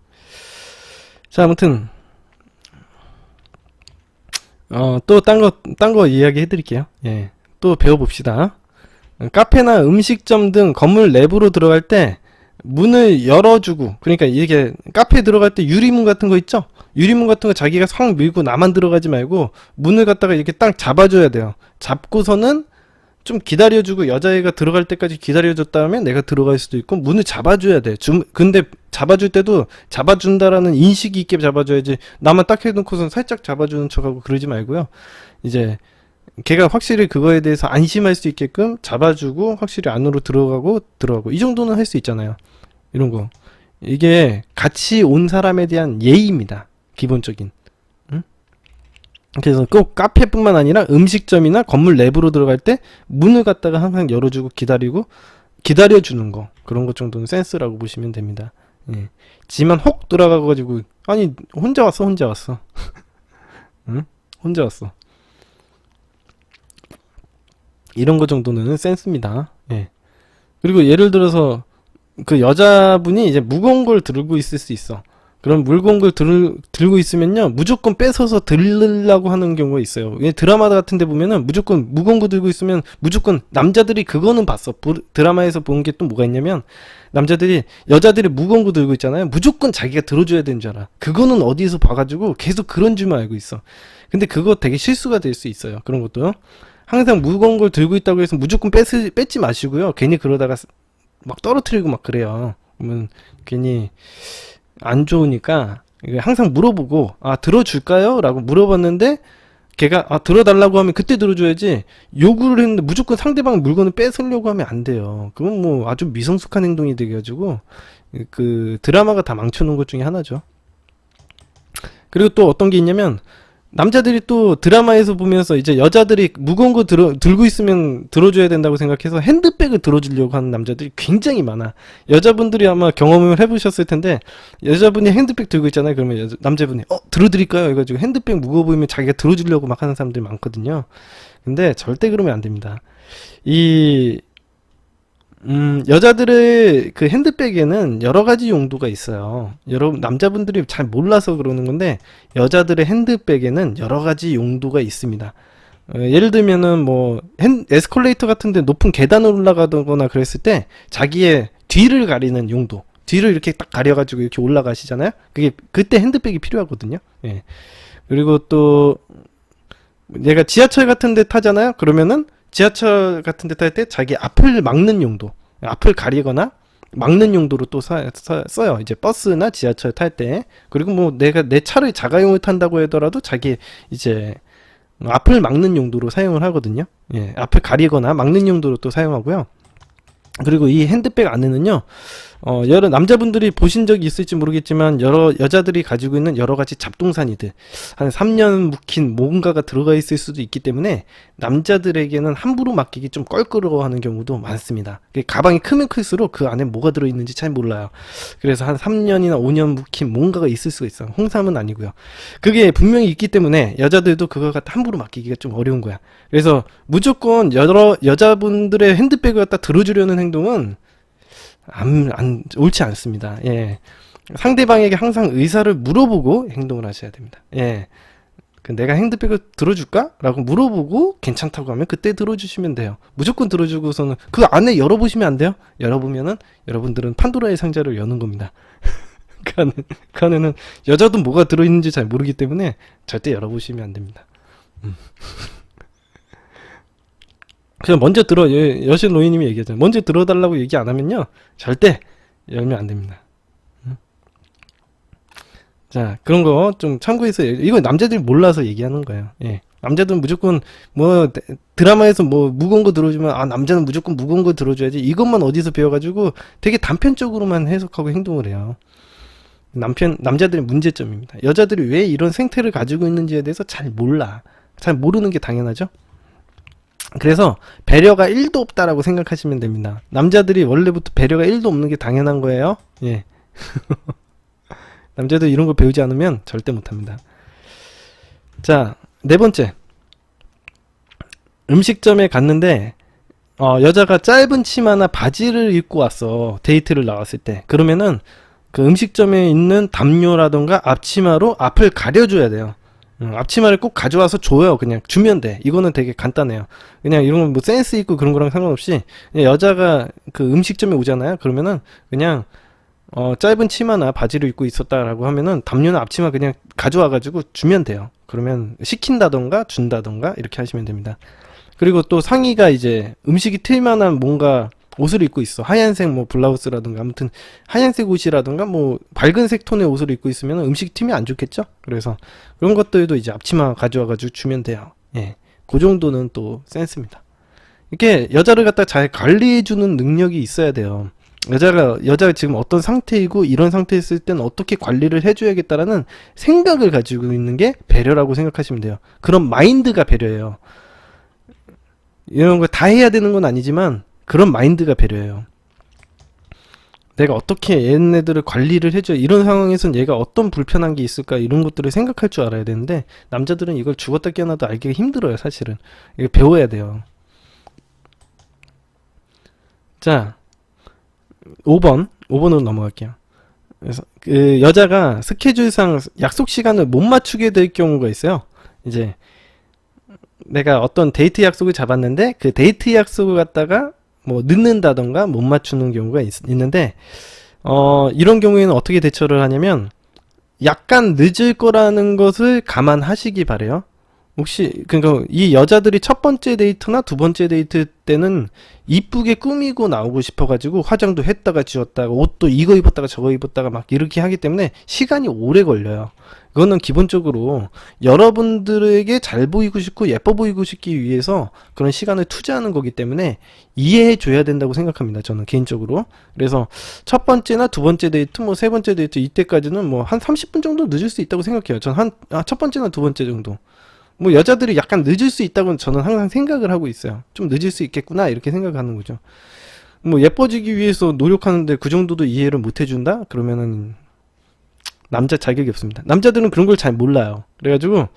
자, 아무튼 또 딴 거 이야기 해드릴게요. 예, 또 배워봅시다. 카페나 음식점 등 건물 내부로 들어갈 때 문을 열어주고, 그러니까 이게 카페에 들어갈 때 유리문 같은 거 있죠? 유리문 같은 거 자기가 성 밀고 나만 들어가지 말고 문을 갖다가 이렇게 딱 잡아줘야 돼요. 잡고서는 좀 기다려주고, 여자애가 들어갈 때까지 기다려줬다 하면 내가 들어갈 수도 있고, 문을 잡아줘야 돼. 근데 잡아줄 때도 잡아준다라는 인식이 있게 잡아줘야지, 나만 딱 해놓고선 살짝 잡아주는 척하고 그러지 말고요. 이제 걔가 확실히 그거에 대해서 안심할 수 있게끔 잡아주고 확실히 안으로 들어가고 이 정도는 할 수 있잖아요. 이런 거. 이게 같이 온 사람에 대한 예의입니다. 기본적인. 응? 그래서 꼭 카페뿐만 아니라 음식점이나 건물 내부로 들어갈 때 문을 갖다가 항상 열어주고 기다려주는 거, 그런 것 정도는 센스라고 보시면 됩니다. 예. 지만 혹 들어가가지고 아니 혼자 왔어 응? 혼자 왔어. 이런 거 정도는 센스입니다. 예. 그리고 예를 들어서 그 여자분이 이제 무거운 걸 들고 있을 수 있어. 그런 물건을 들고 있으면요, 무조건 뺏어서 들으려고 하는 경우가 있어요. 왜 드라마 같은 데 보면은 무조건 무거운 거 들고 있으면 무조건 남자들이 그거는 봤어. 드라마에서 본 게 또 뭐가 있냐면, 남자들이 여자들이 무거운 거 들고 있잖아요. 무조건 자기가 들어줘야 되는 줄 알아. 그거는 어디서 봐가지고 계속 그런 줄만 알고 있어. 근데 그거 되게 실수가 될 수 있어요. 그런 것도요. 항상 무거운 걸 들고 있다고 해서 무조건 뺏지 마시고요. 괜히 그러다가 막 떨어뜨리고 막 그래요. 그러면 괜히 안 좋으니까 항상 물어보고, 아, 들어줄까요? 라고 물어봤는데 걔가 들어달라고 하면 그때 들어줘야지, 요구를 했는데 무조건 상대방 물건을 뺏으려고 하면 안 돼요. 그건 뭐 아주 미성숙한 행동이 되가지고 그 드라마가 다 망쳐놓은 것 중에 하나죠. 그리고 또 어떤 게 있냐면, 남자들이 또 드라마에서 보면서 이제 여자들이 무거운 거 들고 있으면 들어줘야 된다고 생각해서 핸드백을 들어주려고 하는 남자들이 굉장히 많아. 여자분들이 아마 경험을 해보셨을 텐데, 여자분이 핸드백 들고 있잖아요. 그러면 남자분이 들어드릴까요? 해가지고 핸드백 무거워 보이면 자기가 들어주려고 막 하는 사람들이 많거든요. 근데 절대 그러면 안 됩니다. 이 여자들의 그 핸드백에는 여러 가지 용도가 있어요. 여러분, 남자분들이 잘 몰라서 그러는 건데, 여자들의 핸드백에는 여러 가지 용도가 있습니다. 예를 들면은 뭐, 에스컬레이터 같은데 높은 계단을 올라가거나 그랬을 때, 자기의 뒤를 가리는 용도. 뒤를 이렇게 딱 가려가지고 이렇게 올라가시잖아요? 그때 핸드백이 필요하거든요. 예. 그리고 또, 얘가 지하철 같은 데 타잖아요? 그러면은, 지하철 같은 데 탈 때 자기 앞을 막는 용도, 앞을 가리거나 막는 용도로 또 써요. 이제 버스나 지하철 탈 때. 그리고 뭐 내가 내 차를 자가용을 탄다고 하더라도 자기 이제 앞을 막는 용도로 사용을 하거든요. 예, 앞을 가리거나 막는 용도로 또 사용하고요. 그리고 이 핸드백 안에는요, 여러 남자분들이 보신 적이 있을지 모르겠지만, 여러 여자들이 가지고 있는 여러 가지 잡동사니들, 한 3년 묵힌 뭔가가 들어가 있을 수도 있기 때문에, 남자들에게는 함부로 맡기기 좀 껄끄러워하는 경우도 많습니다. 가방이 크면 클수록 그 안에 뭐가 들어있는지 잘 몰라요. 그래서 한 3년이나 5년 묵힌 뭔가가 있을 수가 있어요. 홍삼은 아니고요. 그게 분명히 있기 때문에 여자들도 그걸 갖다 함부로 맡기기가 좀 어려운 거야. 그래서 무조건 여러 여자분들의 핸드백을 갖다 들어주려는 행동은 옳지 않습니다. 예. 상대방에게 항상 의사를 물어보고 행동을 하셔야 됩니다. 예. 내가 핸드백을 들어줄까? 라고 물어보고 괜찮다고 하면 그때 들어주시면 돼요. 무조건 들어주고서는 그 안에 열어보시면 안 돼요? 열어보면은 여러분들은 판도라의 상자를 여는 겁니다. 그 안에는 여자도 뭐가 들어있는지 잘 모르기 때문에 절대 열어보시면 안 됩니다. 그냥 먼저 여신 로이님이 얘기하잖아요. 먼저 들어달라고 얘기 안 하면요, 절대 열면 안 됩니다. 자, 그런 거 좀 참고해서, 이거 남자들이 몰라서 얘기하는 거예요. 예. 남자들은 무조건 뭐 드라마에서 뭐 무거운 거 들어주면 남자는 무조건 무거운 거 들어줘야지, 이것만 어디서 배워가지고 되게 단편적으로만 해석하고 행동을 해요. 남자들의 문제점입니다. 여자들이 왜 이런 생태를 가지고 있는지에 대해서 잘 몰라. 잘 모르는 게 당연하죠. 그래서 배려가 1도 없다라고 생각하시면 됩니다. 남자들이 원래부터 배려가 1도 없는 게 당연한 거예요. 예. 남자들 이런 거 배우지 않으면 절대 못합니다. 자, 네 번째. 음식점에 갔는데 여자가 짧은 치마나 바지를 입고 왔어. 데이트를 나왔을 때. 그러면은 그 음식점에 있는 담요라던가 앞치마로 앞을 가려줘야 돼요. 앞치마를 꼭 가져와서 줘요. 그냥 주면 돼. 이거는 되게 간단해요. 그냥 이런 건 뭐 센스 있고 그런 거랑 상관없이, 여자가 그 음식점에 오잖아요. 그러면은 그냥 짧은 치마나 바지를 입고 있었다라고 하면은 담요나 앞치마 그냥 가져와가지고 주면 돼요. 그러면 시킨다던가 준다던가 이렇게 하시면 됩니다. 그리고 또 상의가 이제 음식이 틀만한 뭔가 옷을 입고 있어. 하얀색 뭐 블라우스라든가, 아무튼 하얀색 옷이라든가 뭐 밝은색 톤의 옷을 입고 있으면 음식 튀면 안 좋겠죠. 그래서 그런 것들도 이제 앞치마 가져와가지고 주면 돼요. 예, 그 정도는 또 센스입니다. 이렇게 여자를 갖다 잘 관리해주는 능력이 있어야 돼요. 여자가 지금 어떤 상태이고 이런 상태에 있을 때는 어떻게 관리를 해줘야겠다라는 생각을 가지고 있는 게 배려라고 생각하시면 돼요. 그런 마인드가 배려예요. 이런 거 다 해야 되는 건 아니지만 그런 마인드가 배려예요. 내가 어떻게 얘네들을 관리를 해줘, 이런 상황에선 얘가 어떤 불편한 게 있을까, 이런 것들을 생각할 줄 알아야 되는데, 남자들은 이걸 죽었다 깨어나도 알기가 힘들어요. 사실은 이거 배워야 돼요. 자, 5번으로 넘어갈게요. 그래서 그 여자가 스케줄상 약속 시간을 못 맞추게 될 경우가 있어요. 이제 내가 어떤 데이트 약속을 잡았는데 그 데이트 약속을 갖다가 뭐 늦는다던가 못 맞추는 경우가 있는데 이런 경우에는 어떻게 대처를 하냐면 약간 늦을 거라는 것을 감안하시기 바래요. 혹시 그러니까 이 여자들이 첫 번째 데이트나 두 번째 데이트 때는 이쁘게 꾸미고 나오고 싶어가지고 화장도 했다가 지웠다가 옷도 이거 입었다가 저거 입었다가 막 이렇게 하기 때문에 시간이 오래 걸려요. 그거는 기본적으로 여러분들에게 잘 보이고 싶고 예뻐 보이고 싶기 위해서 그런 시간을 투자하는 거기 때문에 이해해 줘야 된다고 생각합니다. 저는 개인적으로. 그래서 첫 번째나 두 번째 데이트, 뭐 세 번째 데이트 이때까지는 뭐 한 30분 정도 늦을 수 있다고 생각해요. 전 첫 번째나 두 번째 정도. 뭐 여자들이 약간 늦을 수 있다고 저는 항상 생각을 하고 있어요. 좀 늦을 수 있겠구나 이렇게 생각하는 거죠. 뭐 예뻐지기 위해서 노력하는데 그 정도도 이해를 못 해준다? 그러면은 남자 자격이 없습니다. 남자들은 그런 걸 잘 몰라요. 그래가지고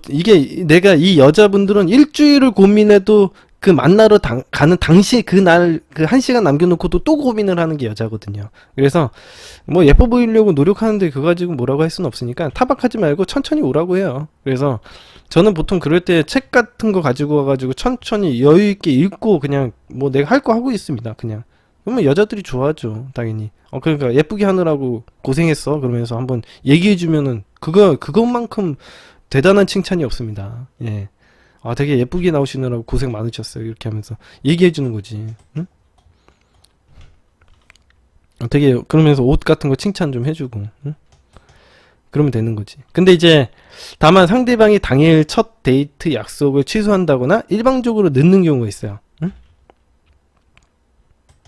이게 내가 이 여자분들은 일주일을 고민해도 그 만나러 가는 당시 그날 그 한 시간 남겨놓고도 또 고민을 하는 게 여자거든요. 그래서 뭐 예뻐 보이려고 노력하는데 그거 가지고 뭐라고 할 수는 없으니까 타박하지 말고 천천히 오라고 해요. 그래서 저는 보통 그럴 때 책 같은 거 가지고 와가지고 천천히 여유 있게 읽고 그냥 뭐 내가 할 거 하고 있습니다. 그냥. 그러면 여자들이 좋아하죠. 당연히. 그러니까 예쁘게 하느라고 고생했어. 그러면서 한번 얘기해주면은 그것만큼 대단한 칭찬이 없습니다. 예. 되게 예쁘게 나오시느라고 고생 많으셨어요. 이렇게 하면서 얘기해주는 거지. 응? 되게 그러면서 옷 같은 거 칭찬 좀 해주고. 응? 그러면 되는 거지. 근데 이제 다만 상대방이 당일 첫 데이트 약속을 취소한다거나 일방적으로 늦는 경우가 있어요. 응?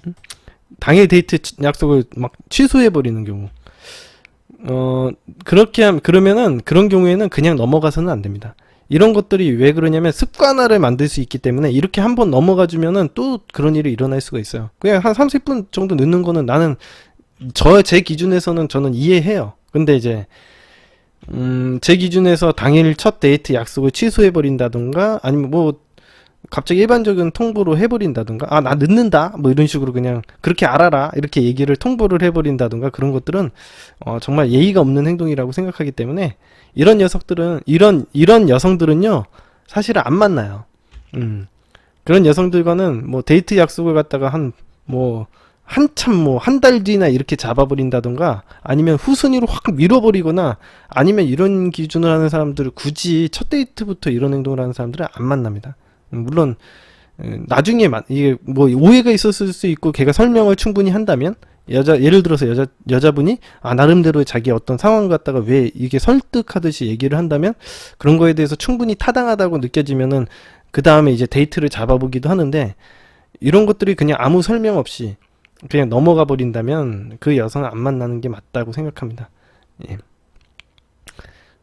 응? 당일 데이트 약속을 막 취소해버리는 경우. 그러면은 그런 경우에는 그냥 넘어가서는 안 됩니다. 이런 것들이 왜 그러냐면 습관화를 만들 수 있기 때문에 이렇게 한번 넘어가 주면은 또 그런 일이 일어날 수가 있어요. 그냥 한 30분 정도 늦는 거는 나는 제 기준에서는 저는 이해해요. 근데 이제 제 기준에서 당일 첫 데이트 약속을 취소해 버린다던가 아니면 뭐 갑자기 일반적인 통보로 해버린다던가 나 늦는다 뭐 이런 식으로 그냥 그렇게 알아라 이렇게 얘기를 통보를 해버린다던가 그런 것들은 정말 예의가 없는 행동이라고 생각하기 때문에 이런 녀석들은 이런 여성들은요 사실은 안 만나요. 그런 여성들과는 뭐 데이트 약속을 갖다가 한참 뭐 한 달 뒤나 이렇게 잡아버린다던가 아니면 후순위로 확 밀어버리거나 아니면 이런 기준을 하는 사람들을 굳이 첫 데이트부터 이런 행동을 하는 사람들은 안 만납니다. 물론 나중에 이게 뭐 오해가 있었을 수 있고 걔가 설명을 충분히 한다면 예를 들어서 여자분이 나름대로 자기 어떤 상황 갖다가 왜 이게 설득하듯이 얘기를 한다면 그런 거에 대해서 충분히 타당하다고 느껴지면은 그 다음에 이제 데이트를 잡아보기도 하는데 이런 것들이 그냥 아무 설명 없이 그냥 넘어가 버린다면 그 여성은 안 만나는 게 맞다고 생각합니다. 예.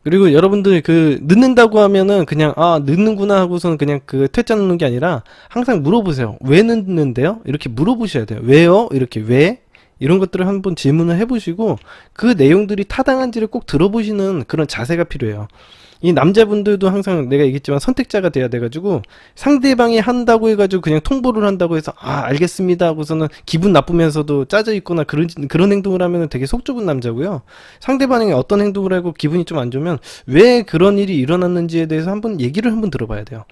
그리고 여러분들 늦는다고 하면은 그냥 늦는구나 하고서는 그냥 퇴짜 놓는 게 아니라 항상 물어보세요. 왜 늦는데요? 이렇게 물어보셔야 돼요. 왜요? 이렇게 왜? 이런 것들을 한번 질문을 해보시고 그 내용들이 타당한지를 꼭 들어보시는 그런 자세가 필요해요. 이 남자분들도 항상 내가 얘기했지만 선택자가 돼야 돼가지고 상대방이 한다고 해가지고 그냥 통보를 한다고 해서 알겠습니다 하고서는 기분 나쁘면서도 짜져 있거나 그런 행동을 하면 되게 속 좁은 남자고요. 상대방이 어떤 행동을 하고 기분이 좀 안 좋으면 왜 그런 일이 일어났는지에 대해서 한번 얘기를 한번 들어봐야 돼요.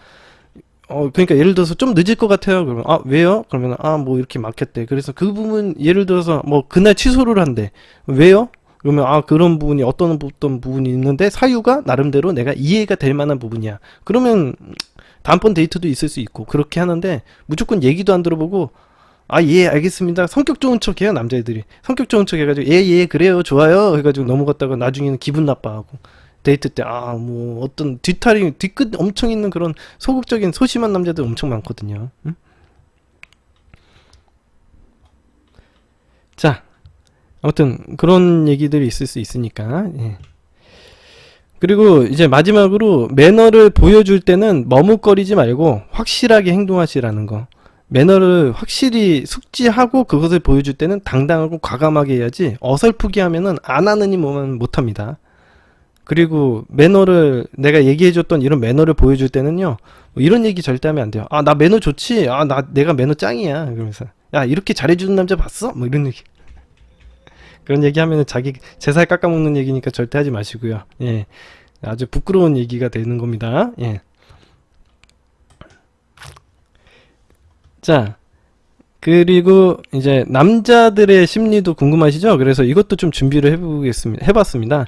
그러니까 예를 들어서 좀 늦을 것 같아요. 그러면 왜요? 그러면 뭐 이렇게 막혔대. 그래서 그 부분 예를 들어서 뭐 그날 취소를 한대. 왜요? 그러면 그런 부분이 어떤 부분이 있는데 사유가 나름대로 내가 이해가 될 만한 부분이야. 그러면 다음번 데이트도 있을 수 있고 그렇게 하는데 무조건 얘기도 안 들어보고 예 알겠습니다. 성격 좋은 척 해요. 남자애들이 성격 좋은 척 해가지고 예 그래요 좋아요 해가지고 넘어갔다가 나중에는 기분 나빠하고 데이트 때 뭐 어떤 뒤끝 엄청 있는 그런 소극적인 소심한 남자들 엄청 많거든요. 응? 자 아무튼 그런 얘기들이 있을 수 있으니까. 예. 그리고 이제 마지막으로 매너를 보여줄 때는 머뭇거리지 말고 확실하게 행동하시라는 거. 매너를 확실히 숙지하고 그것을 보여줄 때는 당당하고 과감하게 해야지 어설프게 하면은 안 하느니 뭐만 못합니다. 그리고 매너를 내가 얘기해줬던 이런 매너를 보여줄 때는요 뭐 이런 얘기 절대 하면 안 돼요. 나 매너 좋지. 내가 매너 짱이야. 그러면서 야 이렇게 잘해주는 남자 봤어? 뭐 이런 얘기. 그런 얘기 하면은 자기 제살 깎아먹는 얘기니까 절대 하지 마시고요. 예. 아주 부끄러운 얘기가 되는 겁니다. 예. 자, 그리고 이제 남자들의 심리도 궁금하시죠? 그래서 이것도 좀 준비를 해봤습니다.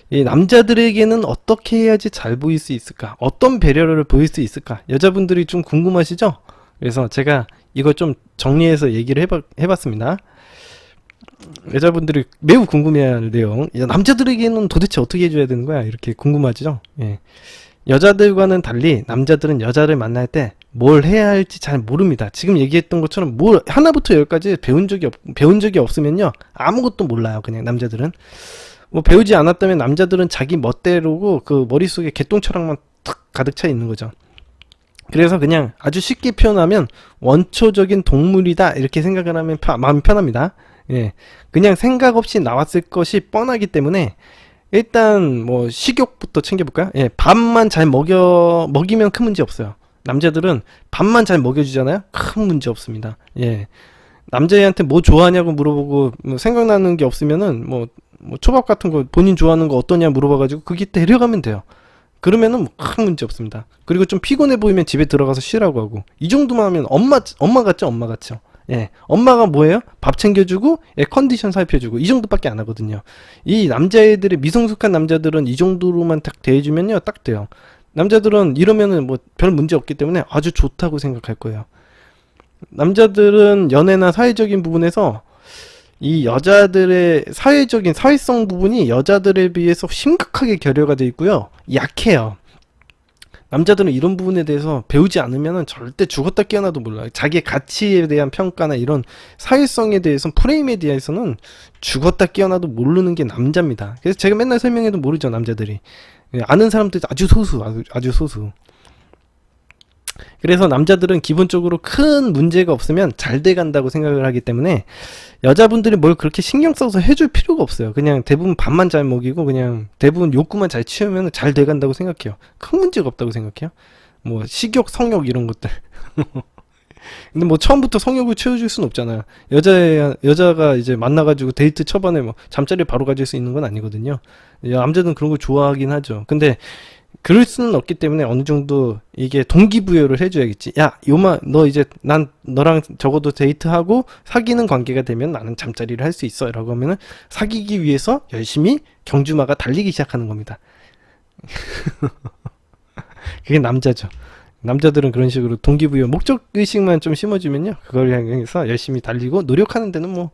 이 남자들에게는 어떻게 해야지 잘 보일 수 있을까? 어떤 배려를 보일 수 있을까? 여자분들이 좀 궁금하시죠? 그래서 제가 이거 좀 정리해서 얘기를 해봤습니다. 여자분들이 매우 궁금해할 내용. 남자들에게는 도대체 어떻게 해줘야 되는 거야? 이렇게 궁금하죠? 예. 여자들과는 달리 남자들은 여자를 만날 때 뭘 해야 할지 잘 모릅니다. 지금 얘기했던 것처럼 뭘 하나부터 열까지 배운 적이 없으면요 아무것도 몰라요. 그냥 남자들은 뭐 배우지 않았다면 남자들은 자기 멋대로고 그 머릿속에 개똥철학만 탁 가득 차 있는 거죠. 그래서 그냥 아주 쉽게 표현하면 원초적인 동물이다 이렇게 생각을 하면 마음이 편합니다. 예, 그냥 생각 없이 나왔을 것이 뻔하기 때문에 일단 뭐 식욕부터 챙겨볼까요? 예, 밥만 잘 먹이면 큰 문제 없어요. 남자들은 밥만 잘 먹여주잖아요. 큰 문제 없습니다. 예, 남자애한테 뭐 좋아하냐고 물어보고 뭐 생각나는 게 없으면은 뭐 초밥 같은 거 본인 좋아하는 거 어떠냐 물어봐가지고 그게 데려가면 돼요. 그러면은 뭐 큰 문제 없습니다. 그리고 좀 피곤해 보이면 집에 들어가서 쉬라고 하고 이 정도만 하면 엄마 같죠? 엄마 같죠? 예, 엄마가 뭐예요? 밥 챙겨주고 컨디션 살펴주고 이 정도밖에 안 하거든요. 이 남자애들의 미성숙한 남자들은 이 정도로만 딱 대해주면요 딱 돼요. 남자들은 이러면은 뭐 별 문제 없기 때문에 아주 좋다고 생각할 거예요. 남자들은 연애나 사회적인 부분에서 이 여자들의 사회성 부분이 여자들에 비해서 심각하게 결여가 돼 있고요. 약해요. 남자들은 이런 부분에 대해서 배우지 않으면 절대 죽었다 깨어나도 몰라요. 자기의 가치에 대한 평가나 이런 사회성에 대해서 프레임에 대해서는 죽었다 깨어나도 모르는 게 남자입니다. 그래서 제가 맨날 설명해도 모르죠 남자들이. 아는 사람들이 아주 소수. 그래서 남자들은 기본적으로 큰 문제가 없으면 잘 돼간다고 생각을 하기 때문에 여자분들이 뭘 그렇게 신경 써서 해줄 필요가 없어요. 그냥 대부분 밥만 잘 먹이고 그냥 대부분 욕구만 잘 치우면 잘 돼간다고 생각해요. 큰 문제가 없다고 생각해요. 뭐 식욕, 성욕 이런 것들. 근데 뭐 처음부터 성욕을 채워줄 수는 없잖아요. 여자가 이제 만나가지고 데이트 초반에 뭐 잠자리 바로 가질 수 있는 건 아니거든요. 남자들은 그런 거 좋아하긴 하죠. 근데 그럴 수는 없기 때문에 어느 정도 이게 동기부여를 해줘야겠지. 야, 너 이제 난 너랑 적어도 데이트하고 사귀는 관계가 되면 나는 잠자리를 할 수 있어. 라고 하면은 사귀기 위해서 열심히 경주마가 달리기 시작하는 겁니다. 그게 남자죠. 남자들은 그런 식으로 동기부여, 목적의식만 좀 심어주면요. 그걸 향해서 열심히 달리고 노력하는 데는 뭐,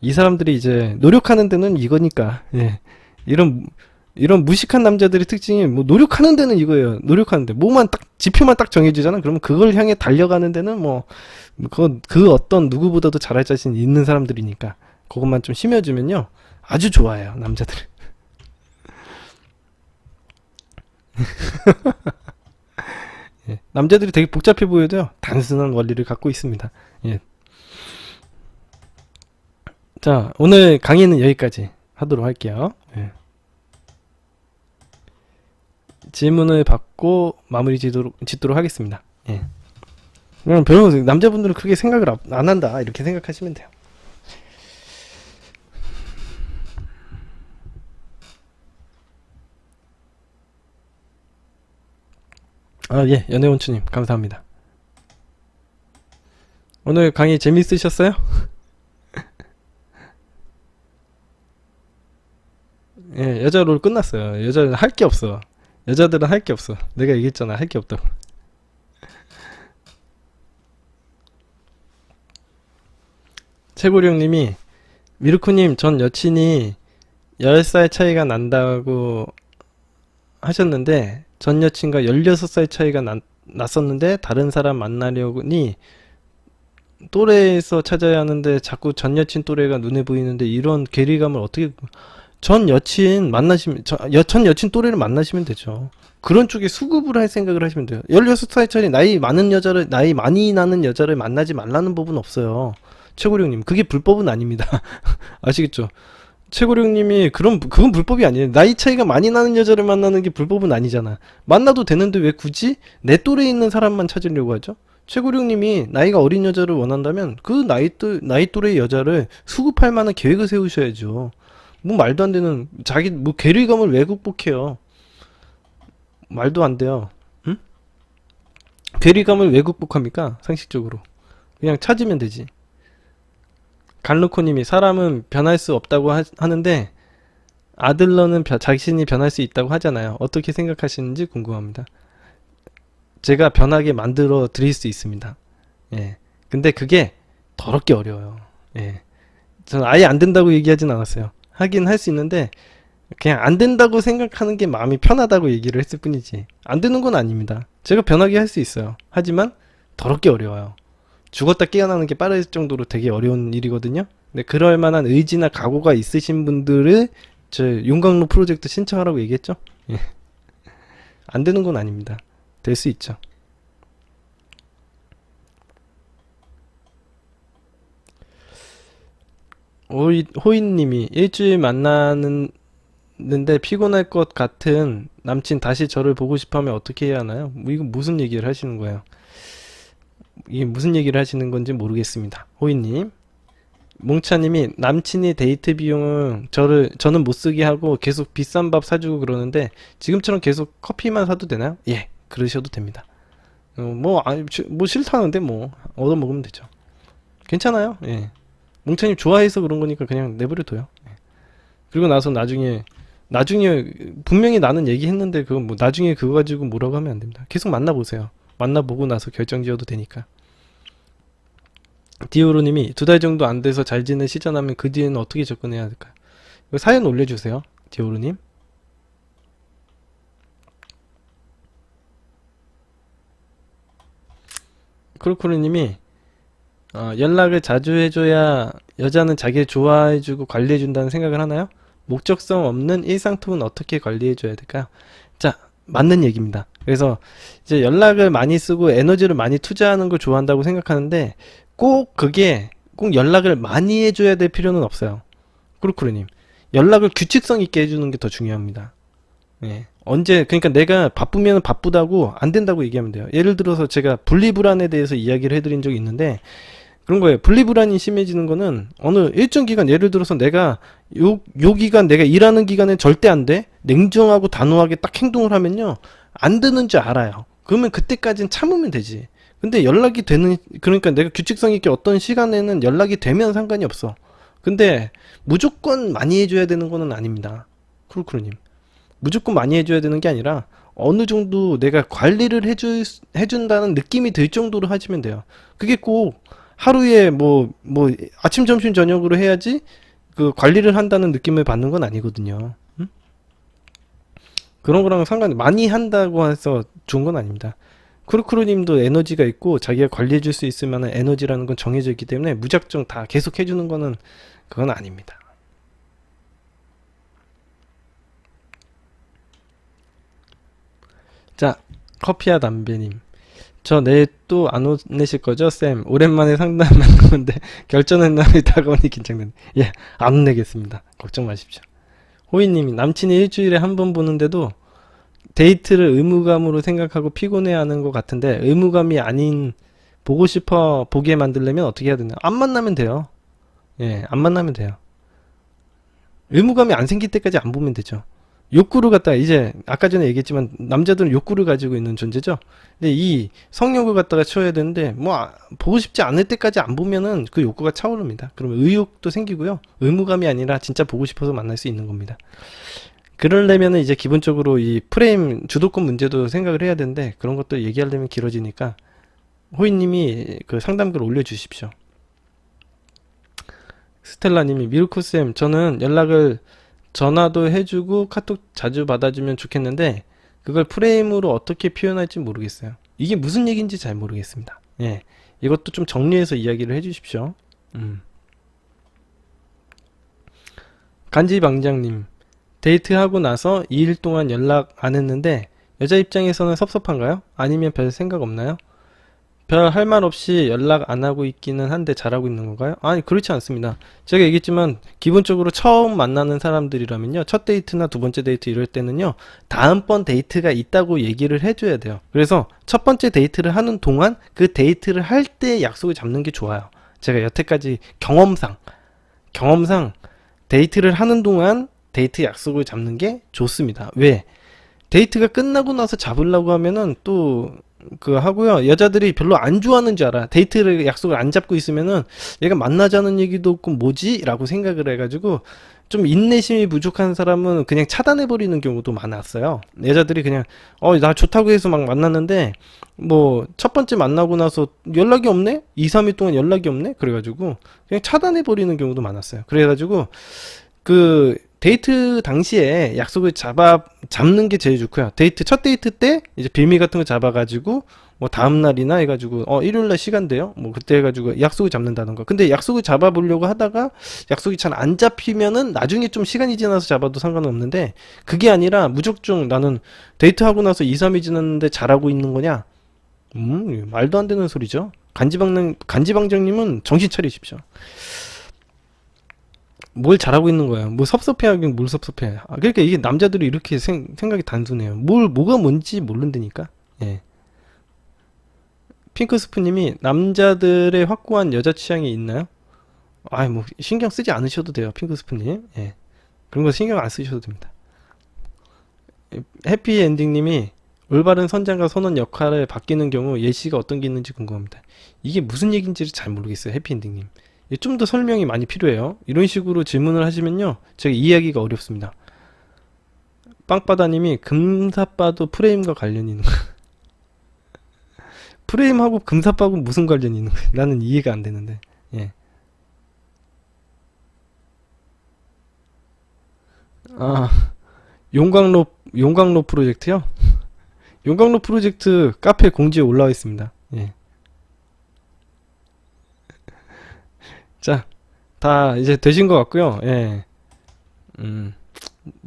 이 사람들이 이제 노력하는 데는 이거니까. 예. 이런 무식한 남자들의 특징이 뭐 노력하는 데는 이거예요. 노력하는데 지표만 딱 정해주잖아. 그러면 그걸 향해 달려가는 데는 뭐 그 어떤 누구보다도 잘할 자신 있는 사람들이니까 그것만 좀 심어주면요 아주 좋아해요 남자들. 예, 남자들이 되게 복잡해 보여도요 단순한 원리를 갖고 있습니다. 예. 자, 오늘 강의는 여기까지 하도록 할게요. 예. 질문을 받고 마무리 짓도록 하겠습니다. 예. 그냥 별로 남자분들은 크게 생각을 안 한다 이렇게 생각하시면 돼요. 아, 예, 연애원추님 감사합니다. 오늘 강의 재밌으셨어요? 예, 여자 롤 끝났어요. 여자는 할 게 없어. 여자들은 할 게 없어. 내가 얘기했잖아. 할 게 없다고. 최고령님이 미르쿠님 전 여친이 10살 차이가 난다고 하셨는데 전 여친과 16살 차이가 났었는데 다른 사람 만나려니 또래에서 찾아야 하는데 자꾸 전 여친 또래가 눈에 보이는데 이런 괴리감을 어떻게 전 여친 또래를 만나시면 되죠. 그런 쪽에 수급을 할 생각을 하시면 돼요. 16살 차이 나이 많이 나는 여자를 만나지 말라는 법은 없어요. 최고령님, 그게 불법은 아닙니다. 아시겠죠? 최고령님이 그건 불법이 아니에요. 나이 차이가 많이 나는 여자를 만나는 게 불법은 아니잖아. 만나도 되는데 왜 굳이 내 또래에 있는 사람만 찾으려고 하죠? 최고령님이 나이가 어린 여자를 원한다면 그 나이 또래 여자를 수급할 만한 계획을 세우셔야죠. 뭐 말도 안 되는 자기 뭐 괴리감을 왜 극복해요? 말도 안 돼요. 응? 괴리감을 왜 극복합니까? 상식적으로 그냥 찾으면 되지. 갈루코님이 사람은 변할 수 없다고 하는데 아들러는 자신이 변할 수 있다고 하잖아요. 어떻게 생각하시는지 궁금합니다. 제가 변하게 만들어 드릴 수 있습니다. 예. 근데 그게 더럽게 어려워요. 예. 저는 아예 안 된다고 얘기하진 않았어요. 하긴 할 수 있는데 그냥 안 된다고 생각하는 게 마음이 편하다고 얘기를 했을 뿐이지 안 되는 건 아닙니다. 제가 변하게 할 수 있어요. 하지만 더럽게 어려워요. 죽었다 깨어나는 게 빠를 정도로 되게 어려운 일이거든요. 근데 그럴 만한 의지나 각오가 있으신 분들을 저 용광로 프로젝트 신청하라고 얘기했죠. 예. 안 되는 건 아닙니다. 될 수 있죠. 호인님이 일주일 만나는데 피곤할 것 같은 남친 다시 저를 보고 싶어하면 어떻게 해야 하나요? 뭐 이거 무슨 얘기를 하시는 거예요? 이게 무슨 얘기를 하시는 건지 모르겠습니다. 호인님. 몽차님이 남친이 데이트 비용을 저는 못 쓰게 하고 계속 비싼 밥 사주고 그러는데 지금처럼 계속 커피만 사도 되나요? 예, 그러셔도 됩니다. 뭐 싫다는데 뭐 얻어 먹으면 되죠. 괜찮아요. 예. 몽차님 좋아해서 그런 거니까 그냥 내버려둬요. 예. 그리고 나서 나중에 분명히 나는 얘기했는데 그거 뭐 나중에 그거 가지고 뭐라고 하면 안 됩니다. 계속 만나보세요. 만나보고 나서 결정 지어도 되니까. 디오로님이 2달 정도 안 돼서 잘 지내시잖아면 그 뒤에는 어떻게 접근해야 될까요? 이거 사연 올려주세요. 디오로님. 크로코르님이 연락을 자주 해줘야 여자는 자기를 좋아해주고 관리해준다는 생각을 하나요? 목적성 없는 일상통은 어떻게 관리해줘야 될까요? 자, 맞는 얘기입니다. 그래서 이제 연락을 많이 쓰고 에너지를 많이 투자하는 걸 좋아한다고 생각하는데 꼭 그게 꼭 연락을 많이 해줘야 될 필요는 없어요. 크루크루님. 연락을 규칙성 있게 해주는 게 더 중요합니다. 예. 언제, 그러니까 내가 바쁘면 바쁘다고 안 된다고 얘기하면 돼요. 예를 들어서 제가 분리불안에 대해서 이야기를 해드린 적이 있는데 그런 거예요. 분리불안이 심해지는 거는 어느 일정 기간, 예를 들어서 내가 요 기간, 내가 일하는 기간엔 절대 안 돼. 냉정하고 단호하게 딱 행동을 하면요. 안 되는 줄 알아요. 그러면 그때까지는 참으면 되지. 근데 연락이 되는, 그러니까 내가 규칙성 있게 어떤 시간에는 연락이 되면 상관이 없어. 근데 무조건 많이 해줘야 되는 거는 아닙니다. 크루크루님. 무조건 많이 해줘야 되는 게 아니라 어느 정도 내가 관리를 해준다는 느낌이 들 정도로 하시면 돼요. 그게 꼭 하루에 뭐 아침, 점심, 저녁으로 해야지 그 관리를 한다는 느낌을 받는 건 아니거든요. 응? 그런 거랑 상관이 많이 한다고 해서 좋은 건 아닙니다. 크루크루님도 에너지가 있고 자기가 관리해줄 수 있을 만한 에너지라는 건 정해져 있기 때문에 무작정 다 계속 해주는 거는 그건 아닙니다. 자, 커피와 담배님. 저 내일 또 안 혼내실 거죠, 쌤? 오랜만에 상담 만난 건데 결정의 날이 다가오니 긴장되네. 예, 안 혼내겠습니다. 걱정 마십시오. 호이님이 남친이 일주일에 한 번 보는데도 데이트를 의무감으로 생각하고 피곤해하는 것 같은데 의무감이 아닌 보고 싶어 보게 만들려면 어떻게 해야 되나요? 안 만나면 돼요. 예, 안 만나면 돼요. 의무감이 안 생길 때까지 안 보면 되죠. 욕구를 갖다가 이제 아까 전에 얘기했지만 남자들은 욕구를 가지고 있는 존재죠. 근데 이 성욕을 갖다가 채워야 되는데 보고 싶지 않을 때까지 안 보면은 그 욕구가 차오릅니다. 그러면 의욕도 생기고요. 의무감이 아니라 진짜 보고 싶어서 만날 수 있는 겁니다. 그러려면은 이제 기본적으로 이 프레임 주도권 문제도 생각을 해야 되는데 그런 것도 얘기하려면 길어지니까 호이님이 그 상담글 올려주십시오. 스텔라님이 미르코쌤 저는 연락을 전화도 해주고 카톡 자주 받아주면 좋겠는데 그걸 프레임으로 어떻게 표현할지 모르겠어요. 이게 무슨 얘기인지 잘 모르겠습니다. 예, 이것도 좀 정리해서 이야기를 해주십시오. 간지방장님 데이트하고 나서 2일 동안 연락 안 했는데 여자 입장에서는 섭섭한가요? 아니면 별 생각 없나요? 별 할 말 없이 연락 안 하고 있기는 한데 잘하고 있는 건가요? 아니, 그렇지 않습니다. 제가 얘기했지만 기본적으로 처음 만나는 사람들이라면요, 첫 데이트나 두 번째 데이트 이럴 때는요, 다음번 데이트가 있다고 얘기를 해줘야 돼요. 그래서 첫 번째 데이트를 하는 동안 그 데이트를 할 때 약속을 잡는 게 좋아요. 제가 여태까지 경험상 데이트를 하는 동안 데이트 약속을 잡는 게 좋습니다. 왜? 데이트가 끝나고 나서 잡으려고 하면은 또 그 하고요. 여자들이 별로 안 좋아하는 줄 알아. 데이트를 약속을 안 잡고 있으면은 얘가 만나자는 얘기도 없고 뭐지? 라고 생각을 해가지고 좀 인내심이 부족한 사람은 그냥 차단해 버리는 경우도 많았어요. 여자들이 그냥 나 좋다고 해서 막 만났는데 뭐 첫 번째 만나고 나서 연락이 없네? 2, 3일 동안 연락이 없네? 그래가지고 그냥 차단해 버리는 경우도 많았어요. 그래가지고 그 데이트 당시에 약속을 잡는 게 제일 좋고요. 첫 데이트 때 이제 빌미 같은 거 잡아가지고 뭐 다음 날이나 해가지고 일요일 날 시간 돼요. 뭐 그때 해가지고 약속을 잡는다던가. 근데 약속을 잡아보려고 하다가 약속이 잘 안 잡히면은 나중에 좀 시간이 지나서 잡아도 상관은 없는데, 그게 아니라 무작정 나는 데이트하고 나서 2, 3일 지났는데 잘하고 있는 거냐? 말도 안 되는 소리죠. 간지방장님은 정신 차리십시오. 뭘 잘하고 있는 거야. 뭐 섭섭해하긴 뭘 섭섭해. 그러니까 이게 남자들이 이렇게 생각이 단순해요. 뭐가 뭔지 모른다니까. 예. 핑크스프님이 남자들의 확고한 여자 취향이 있나요? 뭐 신경 쓰지 않으셔도 돼요, 핑크스프님. 예. 그런 거 신경 안 쓰셔도 됩니다. 해피엔딩님이 올바른 선장과 선원 역할을 바뀌는 경우 예시가 어떤 게 있는지 궁금합니다. 이게 무슨 얘기인지를 잘 모르겠어요, 해피엔딩님. 좀 더 설명이 많이 필요해요. 이런 식으로 질문을 하시면요, 제가 이해하기가 어렵습니다. 빵바다님이 금사빠도 프레임과 관련이 있는 거. 프레임하고 금사빠하고 무슨 관련이 있는 거야? 나는 이해가 안 되는데. 예. 아, 용광로 프로젝트요? 용광로 프로젝트 카페 공지에 올라와 있습니다. 예. 자, 다 이제 되신 것 같고요. 예. 음,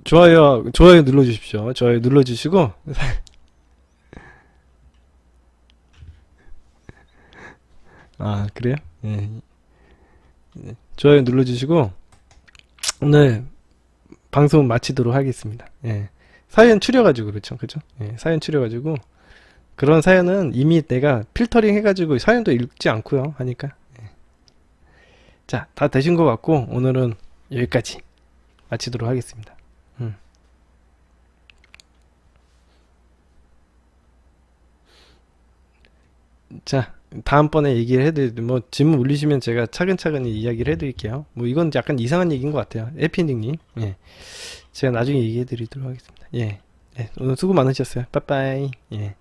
좋아요 눌러주십시오. 좋아요 눌러주시고, 그래요? 예. 좋아요 눌러주시고, 오늘 방송 마치도록 하겠습니다. 예. 사연 추려가지고, 그렇죠. 그죠? 예. 사연 추려가지고, 그런 사연은 이미 내가 필터링 해가지고 사연도 읽지 않고요. 하니까. 자, 다 되신 것 같고, 오늘은 여기까지 마치도록 하겠습니다. 음. 자, 다음번에 얘기를 뭐 질문 올리시면 제가 차근차근히 이야기를 해드릴게요. 뭐 이건 약간 이상한 얘기인 것 같아요. 해피엔딩님. 예. 제가 나중에 얘기해드리도록 하겠습니다. 예. 예. 오늘 수고 많으셨어요. 빠빠이. 예.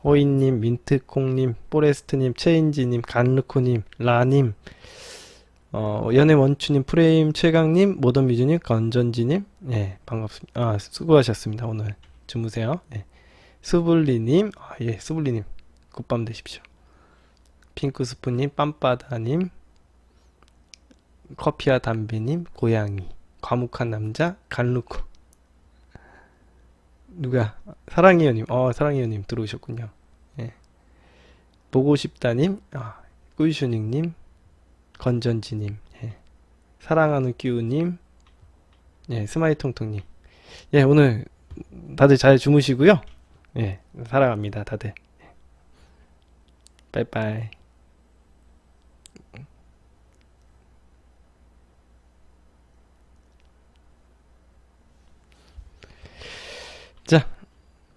호이님, 민트콩님, 포레스트님, 체인지님, 간르코님, 라님, 연애원추님, 프레임 최강님, 모던미주님, 건전지님, 예, 반갑습니다. 수고하셨습니다. 오늘 주무세요. 예. 수블리님, 예, 수블리님, 굿밤 되십시오. 핑크스프님, 빰빠다님, 커피와 담배님, 고양이, 과묵한 남자, 간루코, 누가, 사랑이요님, 사랑이요님 들어오셨군요. 예. 보고 싶다님, 꿀슈닝님, 건전지님, 예. 사랑하는 끼우님, 예, 스마이통통님. 예, 오늘 다들 잘 주무시고요. 예, 사랑합니다, 다들. 빠이빠이. 자,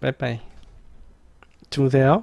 빠이빠이. 주무세요.